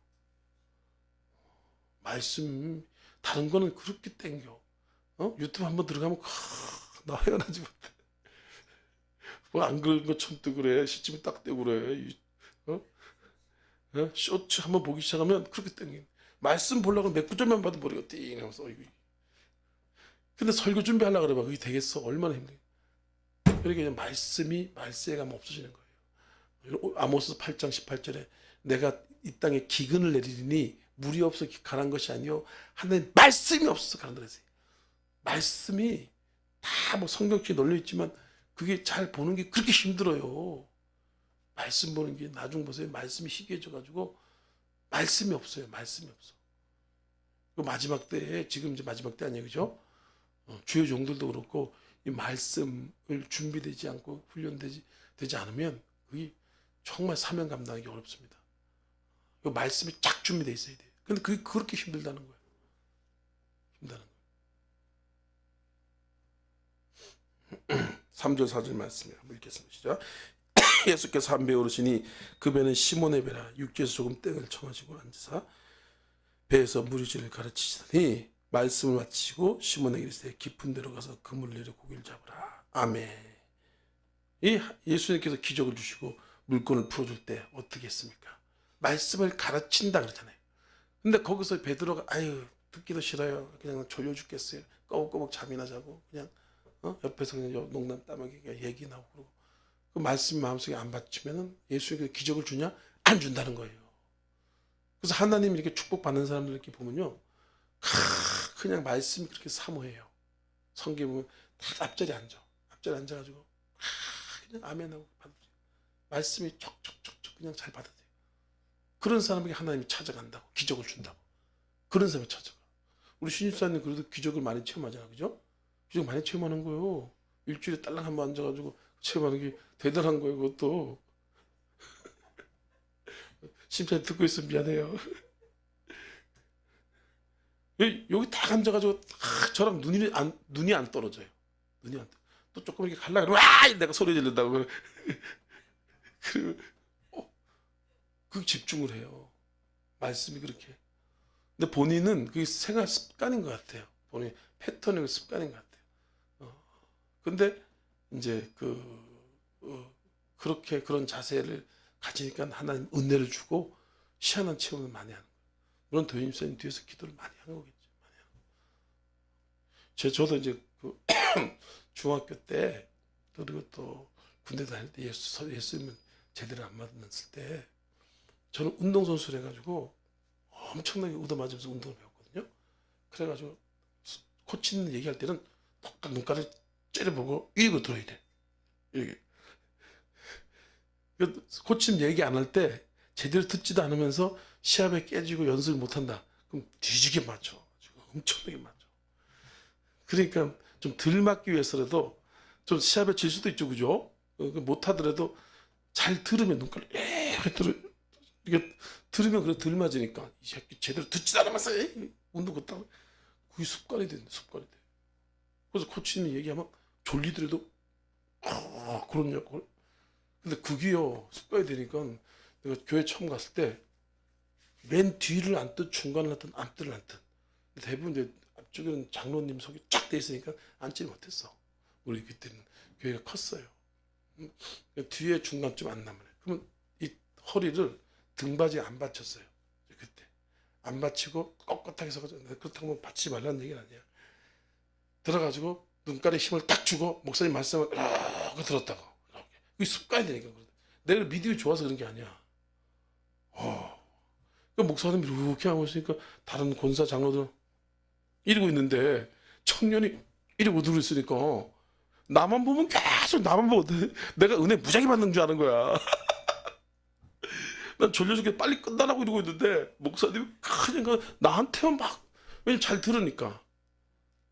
말씀, 다른 거는 그렇게 땡겨. 유튜브 한번 들어가면 나 헤어나지 못해. 뭐 안 그런 것처럼 또 그래. 시침이 딱 떼고 그래. 쇼츠 한번 보기 시작하면 그렇게 땡겨. 말씀 보려고 몇 구절만 봐도 머리가 띵 하면서. 근데 설교 준비하려고 그래 봐. 그게 되겠어? 얼마나 힘들어. 그러니까 말세가 없어지는 거예요. 아모스 8장 18절에 내가 이 땅에 기근을 내리니 물이 없어 가난 것이 아니요 하나님 말씀이 없어서 가난다 그랬어요. 말씀이 다 뭐 성경책에 널려 있지만 그게 잘 보는 게 그렇게 힘들어요. 말씀 보는 게 나중 보세요. 말씀이 희귀해져 가지고 말씀이 없어요. 그 마지막 때에, 지금 이제 마지막 때 아니에요, 그죠? 주요 종들도 그렇고 이 말씀을 준비되지 않고 되지 않으면 그게 정말 사명 감당하기 어렵습니다. 그 말씀이 쫙 준비되어 있어야 돼요. 근데 그게 그렇게 힘들다는 거예요. 3절 4절 말씀을 한번 읽겠습니다. 시작. 예수께서 한 배 오르시니 그 배는 시몬의 배라. 육지에서 조금 땡을 청하시고 앉으사 배에서 무리지를 가르치시더니 말씀을 마치고 시몬에게 이르시되 깊은 데로 가서 그물을 내려 고기를 잡으라. 아멘. 이 예수님께서 기적을 주시고 물건을 풀어줄 때 어떻게 했습니까? 말씀을 가르친다 그러잖아요. 근데 거기서 베드로가 듣기도 싫어요. 그냥 졸려 죽겠어요. 꼬박꼬박 잠이나 자고 그냥 옆에서 그냥 농담 따먹이게 얘기 나오고 그러고. 그 말씀이 마음속에 안 받치면은 예수님께서 기적을 주냐? 안 준다는 거예요. 그래서 하나님 이렇게 축복받는 사람들 이렇게 보면요, 그냥 말씀이 그렇게 사모해요. 성경 보면 다 앞자리에 앉아가지고 그냥 아멘하고 받아들여요. 말씀이 척척척척 그냥 잘 받아들여요. 그런 사람에게 하나님이 찾아간다고, 기적을 준다고. 그런 사람이 찾아가. 우리 신입사님 그래도 기적을 많이 체험하잖아, 그죠? 기적 많이 체험하는 거예요. 일주일에 딸랑 한번 앉아가지고 체험하는 게 대단한 거예요, 그것도. 심사님 듣고 있으면 미안해요. 여기 딱 앉아가지고 저랑 눈이 안 떨어져요. 눈이 안 떨어져. 또 조금 이렇게 갈라 그러면 내가 소리 지른다고. 그 집중을 해요. 말씀이 그렇게. 근데 본인은 그게 생활 습관인 것 같아요. 본인 패턴이고 습관인 것 같아요. 근데 이제 그렇게 그런 자세를 가지니까 하나님 은혜를 주고 희한한 체험을 많이 하는 거예요. 물론 도인집사님 뒤에서 기도를 많이 한 거겠죠. 저도 이제 그 중학교 때 그리고 또 군대 다닐 때 예수님 제대로 안 만났을 때 저는 운동선수를 해가지고 엄청나게 얻어맞으면서 운동을 배웠거든요. 그래가지고 코치님 얘기할 때는 똑딱 눈가를 째려보고 이러고 들어야 돼. 이렇게. 코치님 얘기 안 할 때 제대로 듣지도 않으면서 시합에 깨지고 연습을 못한다. 그럼 뒤지게 맞죠. 엄청나게 맞죠. 그러니까 좀 덜 맞기 위해서라도 좀 시합에 질 수도 있죠, 그죠? 못하더라도 잘 들으면 눈가를 이렇게 이게 들으면 그래 덜 맞으니까 이 새끼 제대로 듣지도 않으면서 운동 그따고 그게 습관이 된다, 습관이 돼. 그래서 코치님 얘기하면 졸리더라도 그렇냐고. 근데 그게요 습관이 되니까 내가 교회 처음 갔을 때 맨 뒤를 앉든 중간을 앉든 앞뒤를 앉든 대부분 이제 앞쪽에는 장로님 속이 쫙 돼 있으니까 앉지 못했어. 우리 그때는 교회가 컸어요. 뒤에 중간쯤 앉나면 그러면 이 허리를 등받이에 안 받쳤어요. 그때 안 받치고 꼿꼿하게 서가지고 그렇다고 뭐 받치지 말라는 얘기는 아니야. 들어가지고 눈깔에 힘을 딱 주고 목사님 말씀을 이렇게 들었다고. 이렇게. 그게 습관이 되니까 그래. 내가 믿음이 좋아서 그런 게 아니야. 그 목사님이 이렇게 하고 있으니까 다른 권사 장로들은 이러고 있는데 청년이 이러고 누워 있으니까 나만 보면 계속 나만 보고 내가 은혜 무지하게 받는 줄 아는 거야. 난 졸려 죽게 빨리 끝나라고 이러고 있는데 목사님이 그냥 나한테만 막 왜냐면 잘 들으니까.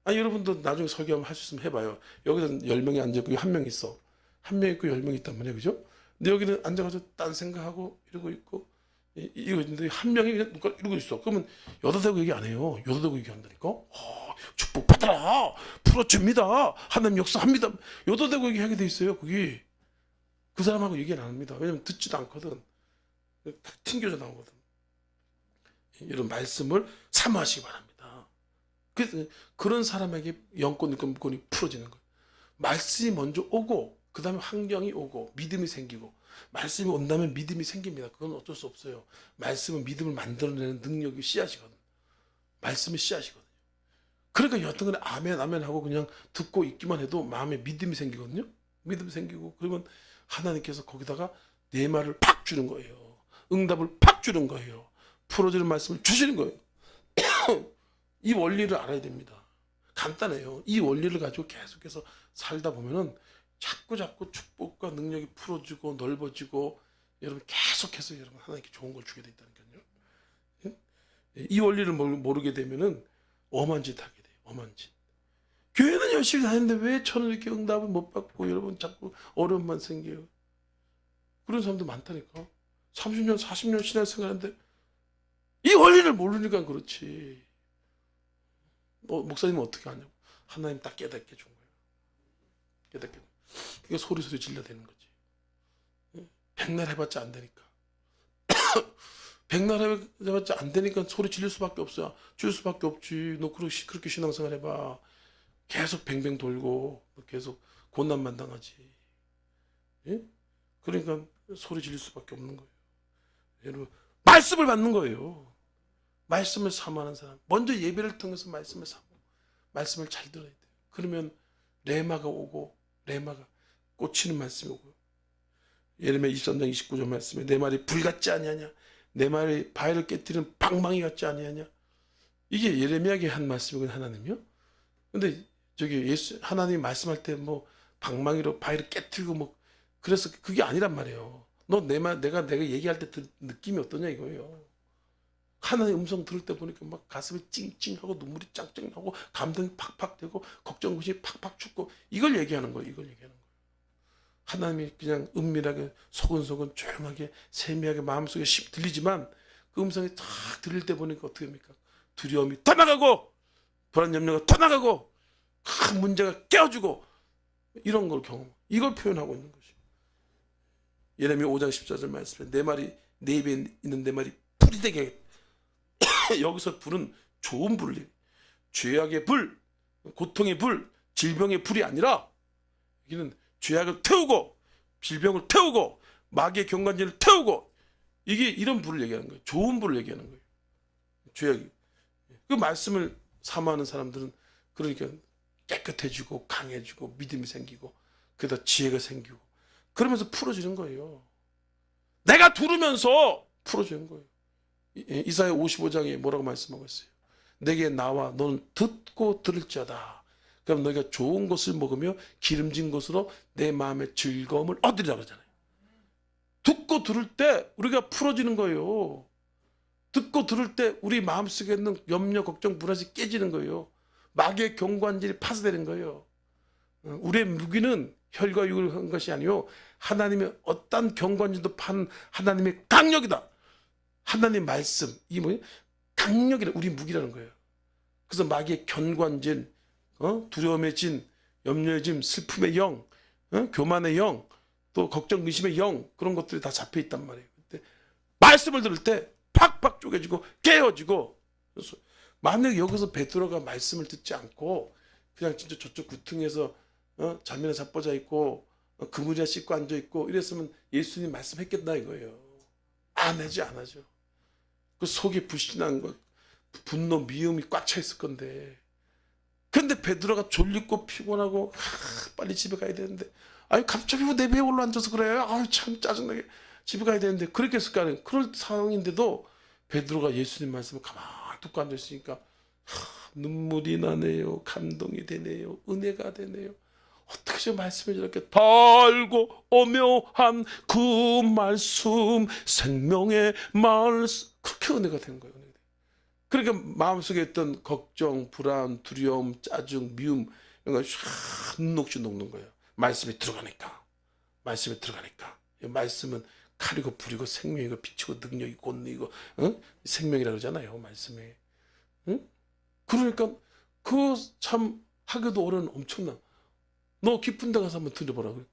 아니 여러분도 나중에 설교하면 할 수 있으면 해봐요. 여기서는 10명이 앉아있고 한 명 있어. 한 명 있고 10명 있단 말이야, 그죠? 근데 여기는 앉아가지고 딴 생각하고 이러고 있고 이러고 있는데 한 명이 그냥 누가 이러고 있어. 그러면 여다대고 얘기 안 해요. 여다대고 얘기한다니까. 축복 받아라. 풀어줍니다. 하나님 역사합니다. 여다대고 얘기하게 돼 있어요. 거기 그 사람하고 얘기는 안 합니다. 왜냐면 듣지도 않거든. 다 튕겨져 나오거든. 이런 말씀을 사모하시기 바랍니다. 그래서 그런 사람에게 영권이 풀어지는 거예요. 말씀이 먼저 오고 그 다음에 환경이 오고 믿음이 생기고 말씀이 온다면 믿음이 생깁니다. 그건 어쩔 수 없어요. 말씀은 믿음을 만들어내는 능력이 씨앗이거든. 말씀이 씨앗이거든요. 그러니까 여튼 간에 아멘 아멘 하고 그냥 듣고 있기만 해도 마음에 믿음이 생기거든요. 믿음이 생기고 그러면 하나님께서 거기다가 내 말을 팍 주는 거예요. 응답을 팍 주는 거예요. 풀어주는 말씀을 주시는 거예요. 이 원리를 알아야 됩니다. 간단해요. 이 원리를 가지고 계속해서 살다 보면은 자꾸 축복과 능력이 풀어지고 넓어지고 여러분 계속해서 여러분 하나님께 좋은 걸 주게 된다니까요. 이 원리를 모르게 되면은 엄한 짓 하게 돼요. 엄한 짓. 교회는 열심히 다니는데 왜 저는 이렇게 응답을 못 받고 여러분 자꾸 어려움만 생겨요. 그런 사람도 많다니까. 30년 40년 신앙생활하는데 이 원리를 모르니까 그렇지. 목사님은 어떻게 하냐고. 하나님 딱 깨닫게 준 거예요. 깨닫게. 이게 소리 질러야 되는 거지. 백날 해봤자 안 되니까. 백날 해봤자 안 되니까 소리 질릴 수밖에 없어요. 질릴 수밖에 없지. 너 그렇게 신앙생활 해봐. 계속 뱅뱅 돌고 계속 고난만 당하지. 예? 그러니까 소리 질릴 수밖에 없는 거예요. 여러분 말씀을 받는 거예요. 말씀을 사모하는 사람. 먼저 예배를 통해서 말씀을 사모. 말씀을 잘 들어야 돼요. 그러면 레마가 오고 레마가 꽂히는 말씀이 오고 예레미야 23장 29절 말씀에 내 말이 불 같지 아니하냐 내 말이 바위를 깨뜨리는 방망이 같지 아니하냐 이게 예레미야에게 한 말씀이거든요. 하나님이요. 근데 저기 하나님이 말씀할 때 뭐 방망이로 바위를 깨뜨리고 뭐 그래서 그게 아니란 말이에요. 너 내 말 내가 얘기할 때 느낌이 어떠냐 이거예요. 하나님 음성 들을 때 보니까 막 가슴이 찡찡하고 눈물이 짱짱 나고 감동이 팍팍 되고 걱정구심이 팍팍 죽고 이걸 얘기하는 거예요. 이걸 얘기하는 거예요. 하나님이 그냥 은밀하게 소근소근 조용하게 세미하게 마음속에 들리지만 그 음성이 탁 들릴 때 보니까 어떻게 합니까? 두려움이 떠나가고 불안 염려가 떠나가고 큰 문제가 깨어지고 이런 걸 경험. 이걸 표현하고 있는 것이죠. 예레미야 5장 14절 말씀에 내 말이 내 입에 있는 내 말이 불이 되게 하겠다. 여기서 불은 좋은 불이 죄악의 불, 고통의 불, 질병의 불이 아니라 여기는 죄악을 태우고 질병을 태우고 마귀의 경관지를 태우고 이게 이런 불을 얘기하는 거예요. 좋은 불을 얘기하는 거예요. 죄악이. 그 말씀을 사모하는 사람들은 그러니까 깨끗해지고 강해지고 믿음이 생기고 그러다 지혜가 생기고 그러면서 풀어지는 거예요. 내가 들으면서 풀어지는 거예요. 이사야 55장에 뭐라고 말씀하고 있어요? 내게 나와 너는 듣고 들을지어다. 그럼 너희가 좋은 것을 먹으며 기름진 것으로 내 마음의 즐거움을 얻으리라 그러잖아요. 듣고 들을 때 우리가 풀어지는 거예요. 듣고 들을 때 우리 마음속에 있는 염려, 걱정, 불안이 깨지는 거예요. 마귀의 경관질이 파쇄되는 거예요. 우리의 무기는 혈과 육을 한 것이 아니요 하나님의 어떤 경관질도 판 하나님의 강력이다. 하나님의 말씀, 이 뭐예요? 강력이라 우리 무기라는 거예요. 그래서 마귀의 견관질, 두려움의 진, 염려의 진, 슬픔의 영, 교만의 영, 또 걱정 근심의 영, 그런 것들이 다 잡혀 있단 말이에요. 근데 말씀을 들을 때 팍팍 쪼개지고 깨어지고. 그래서 만약 여기서 베드로가 말씀을 듣지 않고 그냥 진짜 저쪽 구퉁에서 잠이나 자빠져 있고 그물이나 씻고 앉아 있고 이랬으면 예수님 말씀했겠다 이거예요. 안 하죠. 그 속에 불신한 것, 분노, 미움이 꽉 차 있을 건데. 근데 베드로가 졸리고 피곤하고 빨리 집에 가야 되는데 아니 갑자기 왜 내 배에 올라앉아서 그래? 아유 참 짜증나게 집에 가야 되는데 그렇게 했을까? 그럴 상황인데도 베드로가 예수님 말씀을 가만히 듣고 앉아있으니까 눈물이 나네요. 감동이 되네요. 은혜가 되네요. 어떻게 저 말씀을 저렇게 달고 오묘한 그 말씀 생명의 말씀 그렇게 은혜가 된 거예요. 그러니까 마음속에 있던 걱정, 불안, 두려움, 짜증, 미움 이런 거 녹시 녹는 거예요. 말씀이 들어가니까. 이 말씀은 칼이고 불이고 생명이고 빛이고 능력이고 권능이고 생명이라고 그러잖아요. 말씀에. 그러니까 그 참 하기도 어려운 엄청난 너 깊은 데 가서 한번 들어보라고요.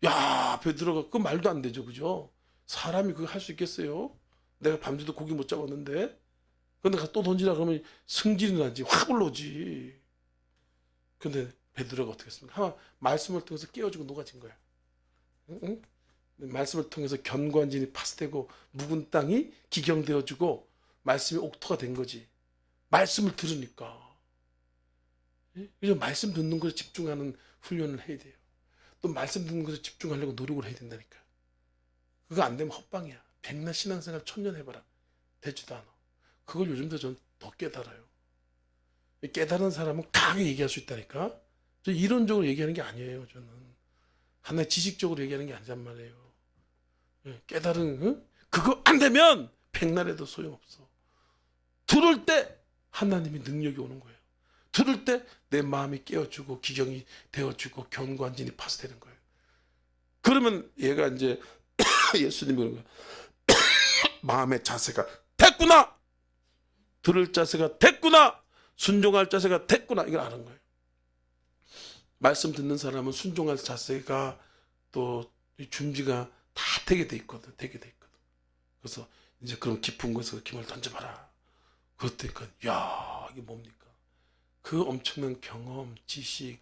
야 베드로가 그 말도 안 되죠. 그죠? 사람이 그거 할 수 있겠어요? 내가 밤새도 고기 못 잡았는데 근데 또 던지라 그러면 승질이 나지 확 올라오지. 근데 베드로가 어떻게 했습니까? 말씀을 통해서 깨어지고 녹아진 거야. 응? 말씀을 통해서 견고한 진이 파스되고 묵은 땅이 기경되어지고 말씀이 옥토가 된 거지. 말씀을 들으니까. 그래서 말씀 듣는 것에 집중하는 훈련을 해야 돼요. 또 말씀 듣는 것에 집중하려고 노력을 해야 된다니까. 그거 안 되면 헛방이야. 백날 신앙생활 천년 해봐라. 되지도 않아. 그걸 요즘도 전 더 깨달아요. 깨달은 사람은 강하게 얘기할 수 있다니까. 저 이론적으로 얘기하는 게 아니에요. 저는 하나의 지식적으로 얘기하는 게 아니란 말이에요. 깨달은 그거 안 되면 백날에도 소용없어. 들을 때 하나님의 능력이 오는 거예요. 들을 때 내 마음이 깨어지고 기경이 되어지고 견고한진이 파쇄되는 거예요. 그러면 얘가 이제 예수님이 그런 거예요. 마음의 자세가 됐구나. 들을 자세가 됐구나. 순종할 자세가 됐구나. 이걸 아는 거예요. 말씀 듣는 사람은 순종할 자세가 또 준비가 다 되게 돼 있거든. 그래서 이제 그런 깊은 곳에서 힘을 던져봐라. 그랬더니까 야 이게 뭡니까? 그 엄청난 경험, 지식,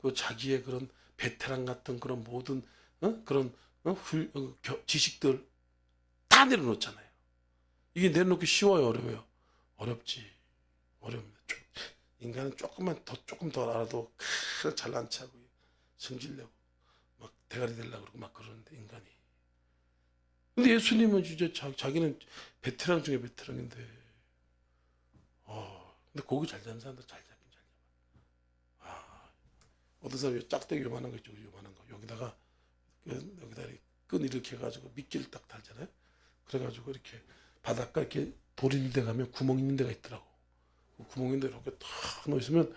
그 자기의 그런 베테랑 같은 그런 모든 그런 지식들 다 내려놓잖아요. 이게 내려놓기 쉬워요, 어려워요? 어렵지. 어렵니다. 인간은 조금 더 알아도 잘난 체하고 성질내고 막 대가리 되려고 그러고 막 그러는데 인간이. 근데 예수님은 진짜 자기는 베테랑 중에 베테랑인데. 근데 고기 잘 잡는 사람들 잘 잡긴 잘 잡아. 어떤 사람이 짝대기 요만한 거 있죠, 요만한 거. 여기다가 끈 이렇게 해가지고 미끼를 딱 달잖아요. 그래가지고 이렇게 바닷가 이렇게 돌 있는 데 가면 구멍 있는 데가 있더라고. 그 구멍 있는 데 이렇게 탁 넣으시면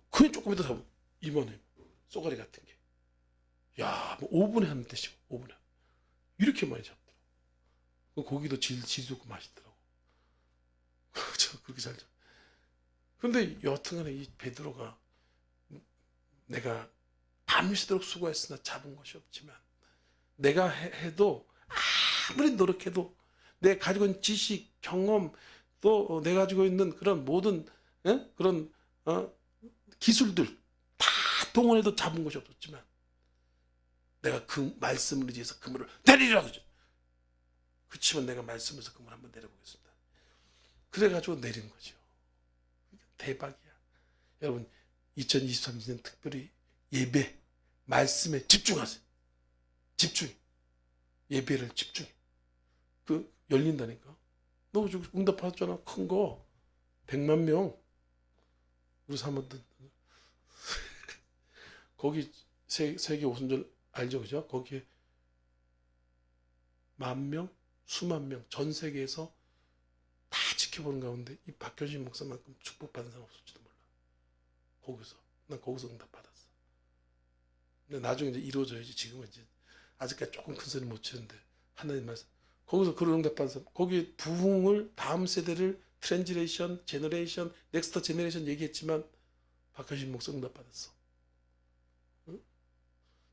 그냥 조금 이따 잡으면 이만해. 쏘가리 같은 게. 야, 뭐 5분에 하는 데씩 5분에. 이렇게 많이 잡더라고. 그 고기도 질 좋고 맛있더라고. 저 그렇게 잘 잡. 근데 여튼간에 이 베드로가 내가 밤새도록 수고했으나 잡은 것이 없지만 내가 해도 아무리 노력해도 내가 가지고 있는 지식, 경험 또 내가 가지고 있는 그런 모든 그런 기술들 다 동원해도 잡은 것이 없었지만 내가 그 말씀을 의지해서 그물을 내리라 그러죠. 그렇지만 내가 말씀에서 그물 한번 내려보겠습니다. 그래가지고 내린 거죠. 대박이야. 여러분 2023년 특별히 예배, 말씀에 집중하세요. 집중. 예배를 집중해. 그 열린다니까. 너 지금 응답하잖아. 큰 거. 100만 명. 우리 사람들 거기 세계 오순절 알죠? 그죠? 거기에 10,000명, 수만 명, 전 세계에서 다 지켜보는 가운데 이 박효신 목사만큼 축복받은 사람 없을지도 몰라. 거기서. 난 거기서 응답받았어. 근데 나중에 이제 이루어져야지. 지금은 이제 아직까지 조금 큰 소리 못 치는데 하나님 말씀. 거기서 그런 응답받은 사람. 거기 부흥을 다음 세대를 트랜지레이션, 제너레이션, 넥스트 제너레이션 얘기했지만 박효신 목사 응답받았어. 응?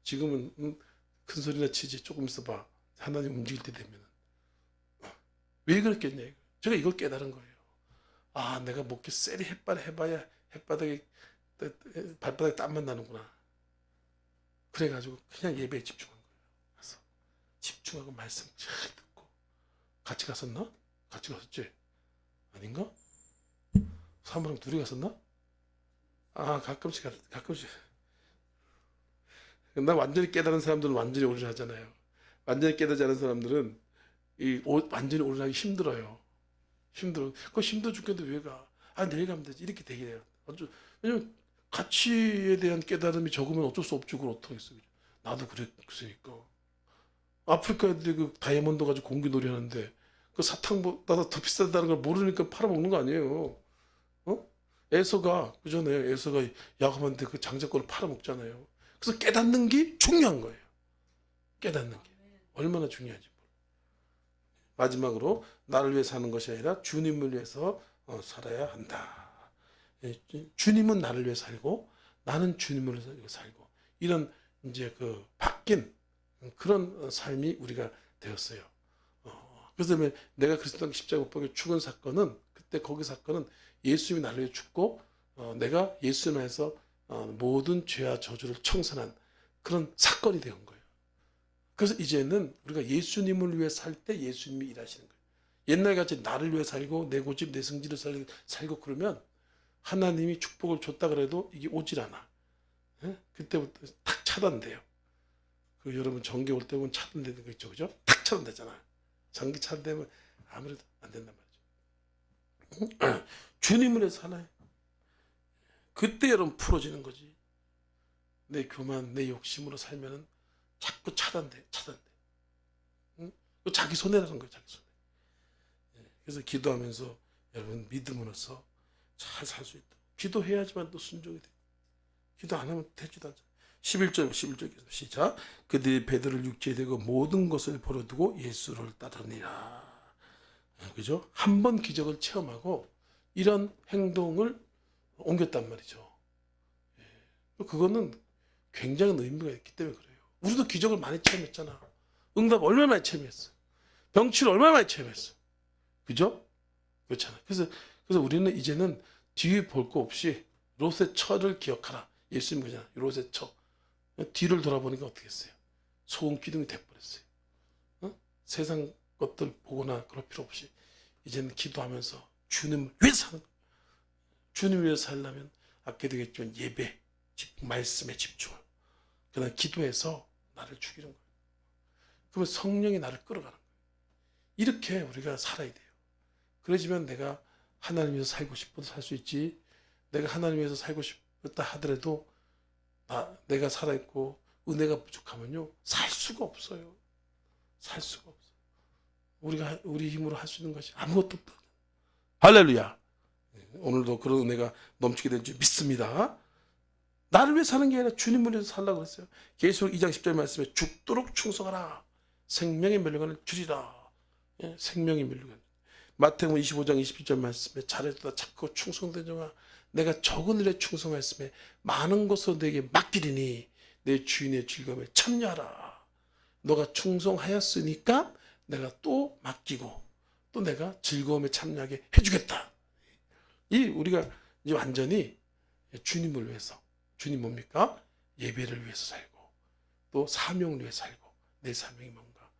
지금은 큰 소리나 치지. 조금 있어봐. 하나님 움직일 때 되면 왜 그랬겠냐 이거. 제가 이걸 깨달은 거예요. 아, 내가 목에 쎄리 햇발 해봐야 햇바닥에 발바닥에 땀만 나는구나. 그래가지고 그냥 예배에 집중한 거예요. 그래서 집중하고 말씀 잘 듣고. 같이 갔었나? 같이 갔었지? 아닌가? 사람이랑 둘이 갔었나? 아, 가끔씩. 나 완전히 깨달은 사람들은 완전히 올인하잖아요. 완전히 깨닫지 않은 사람들은 완전히 올인하기 힘들어요. 힘들어. 그거 힘들어 죽겠는데 왜 가? 아, 내일 가면 되지. 이렇게 되게 돼요. 왜냐면 가치에 대한 깨달음이 적으면 어쩔 수 없죠. 그걸 어떡하겠어. 나도 그랬으니까. 아프리카 애들이 그 다이아몬드 가지고 공기놀이 하는데 그 사탕보다 더 비싸다는 걸 모르니까 팔아먹는 거 아니에요. 어? 에서가 그전에 에서가 야곱한테 그 장자권을 팔아먹잖아요. 그래서 깨닫는 게 중요한 거예요. 깨닫는 게 얼마나 중요한지. 마지막으로 나를 위해 사는 것이 아니라 주님을 위해서 살아야 한다. 주님은 나를 위해 살고 나는 주님을 위해 살고 이런 이제 그 바뀐 그런 삶이 우리가 되었어요. 그래서 내가 그리스도 십자가 못 박혀 죽은 사건은 그때 거기 사건은 예수님이 나를 위해 죽고 내가 예수님 안에서 모든 죄와 저주를 청산한 그런 사건이 된 거예요. 그래서 이제는 우리가 예수님을 위해 살 때 예수님이 일하시는 거예요. 옛날같이 나를 위해 살고 내 고집 내 성질을 살고 그러면 하나님이 축복을 줬다 그래도 이게 오질 않아. 그때부터 탁 차단돼요. 그 여러분 전기 올 때 보면 차단되는 거 있죠, 그죠? 탁 차단되잖아. 전기 차단되면 아무래도 안 된단 말이죠. 주님을 위해서 하나요? 그때 여러분 풀어지는 거지. 내 교만, 내 욕심으로 살면은 자꾸 차단돼. 응? 자기 손해라는 거예요, 자기 손해. 그래서 기도하면서 여러분 믿음으로써 잘 살 수 있다. 기도해야지만 또 순종이 돼. 기도 안 하면 되지도 않잖아. 11절 시작. 그들이 베드로를 육지에 대고 모든 것을 버려두고 예수를 따르니라. 그죠? 한 번 기적을 체험하고 이런 행동을 옮겼단 말이죠. 그거는 굉장한 의미가 있기 때문에 그래요. 우리도 기적을 많이 체험했잖아. 응답 얼마나 많이 체험했어. 병치를 얼마나 많이 체험했어. 그죠? 그렇잖아. 그래서 우리는 이제는 뒤에 볼 거 없이 롯의 처를 기억하라. 예수님 그잖아. 롯의 처. 뒤를 돌아보니까 어떻게 했어요? 소금 기둥이 돼버렸어요. 세상 것들 보거나 그럴 필요 없이 이제는 기도하면서 주님을 위해서 사는 거예요. 주님을 위해서 살려면 아까 되겠지만 예배, 말씀에 집중을. 그다음 기도해서 나를 죽이는 거예요. 그러면 성령이 나를 끌어가는 거예요. 이렇게 우리가 살아야 돼요. 그러지만 내가 하나님 위해서 살고 싶어도 살 수 있지. 내가 하나님 위해서 살고 싶다 하더라도 내가 살아있고 은혜가 부족하면요 살 수가 없어요. 살 수가 없어요. 우리가 우리 힘으로 할 수 있는 것이 아무것도 없다. 할렐루야. 오늘도 그런 은혜가 넘치게 될 줄 믿습니다. 나를 위해 사는 게 아니라 주님을 위해서 살라고 그랬어요. 계시록 2장 10절 말씀에 죽도록 충성하라. 생명의 멸류관을 주리라. 생명의 멸류관. 마태복음 25장 27절 말씀에 잘했다 착하고 충성된 자가 내가 적은 일에 충성하였음에 많은 것으로 내게 맡기리니 내 주인의 즐거움에 참여하라. 너가 충성하였으니까 내가 또 맡기고 또 내가 즐거움에 참여하게 해주겠다. 우리가 이제 완전히 주님을 위해서. 주님 뭡니까? 예배를 위해서 살고 또 사명을 위해 살고. 내 사명이 뭔가?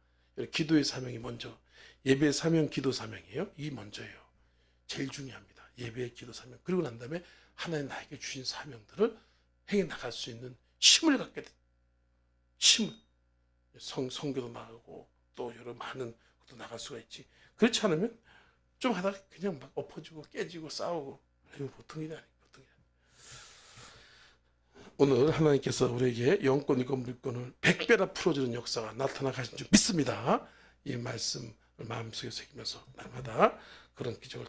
기도의 사명이 먼저. 예배의 사명, 기도 사명이에요. 이 먼저예요. 제일 중요합니다. 예배의 기도 사명. 그리고 난 다음에 하나님 나에게 주신 사명들을 행해 나갈 수 있는 힘을 갖게 돼. 힘을. 성교도 나가고 또 여러 많은 것도 나갈 수가 있지. 그렇지 않으면 좀 하다가 그냥 막 엎어지고 깨지고 싸우고 이거 보통 일이 아니에요. 보통 일이 아니에요. 오늘 하나님께서 우리에게 영권이고 물권을 100배나 풀어주는 역사가 나타나 가신 줄 믿습니다. 이 말씀을 마음속에 새기면서 날마다 그런 기적을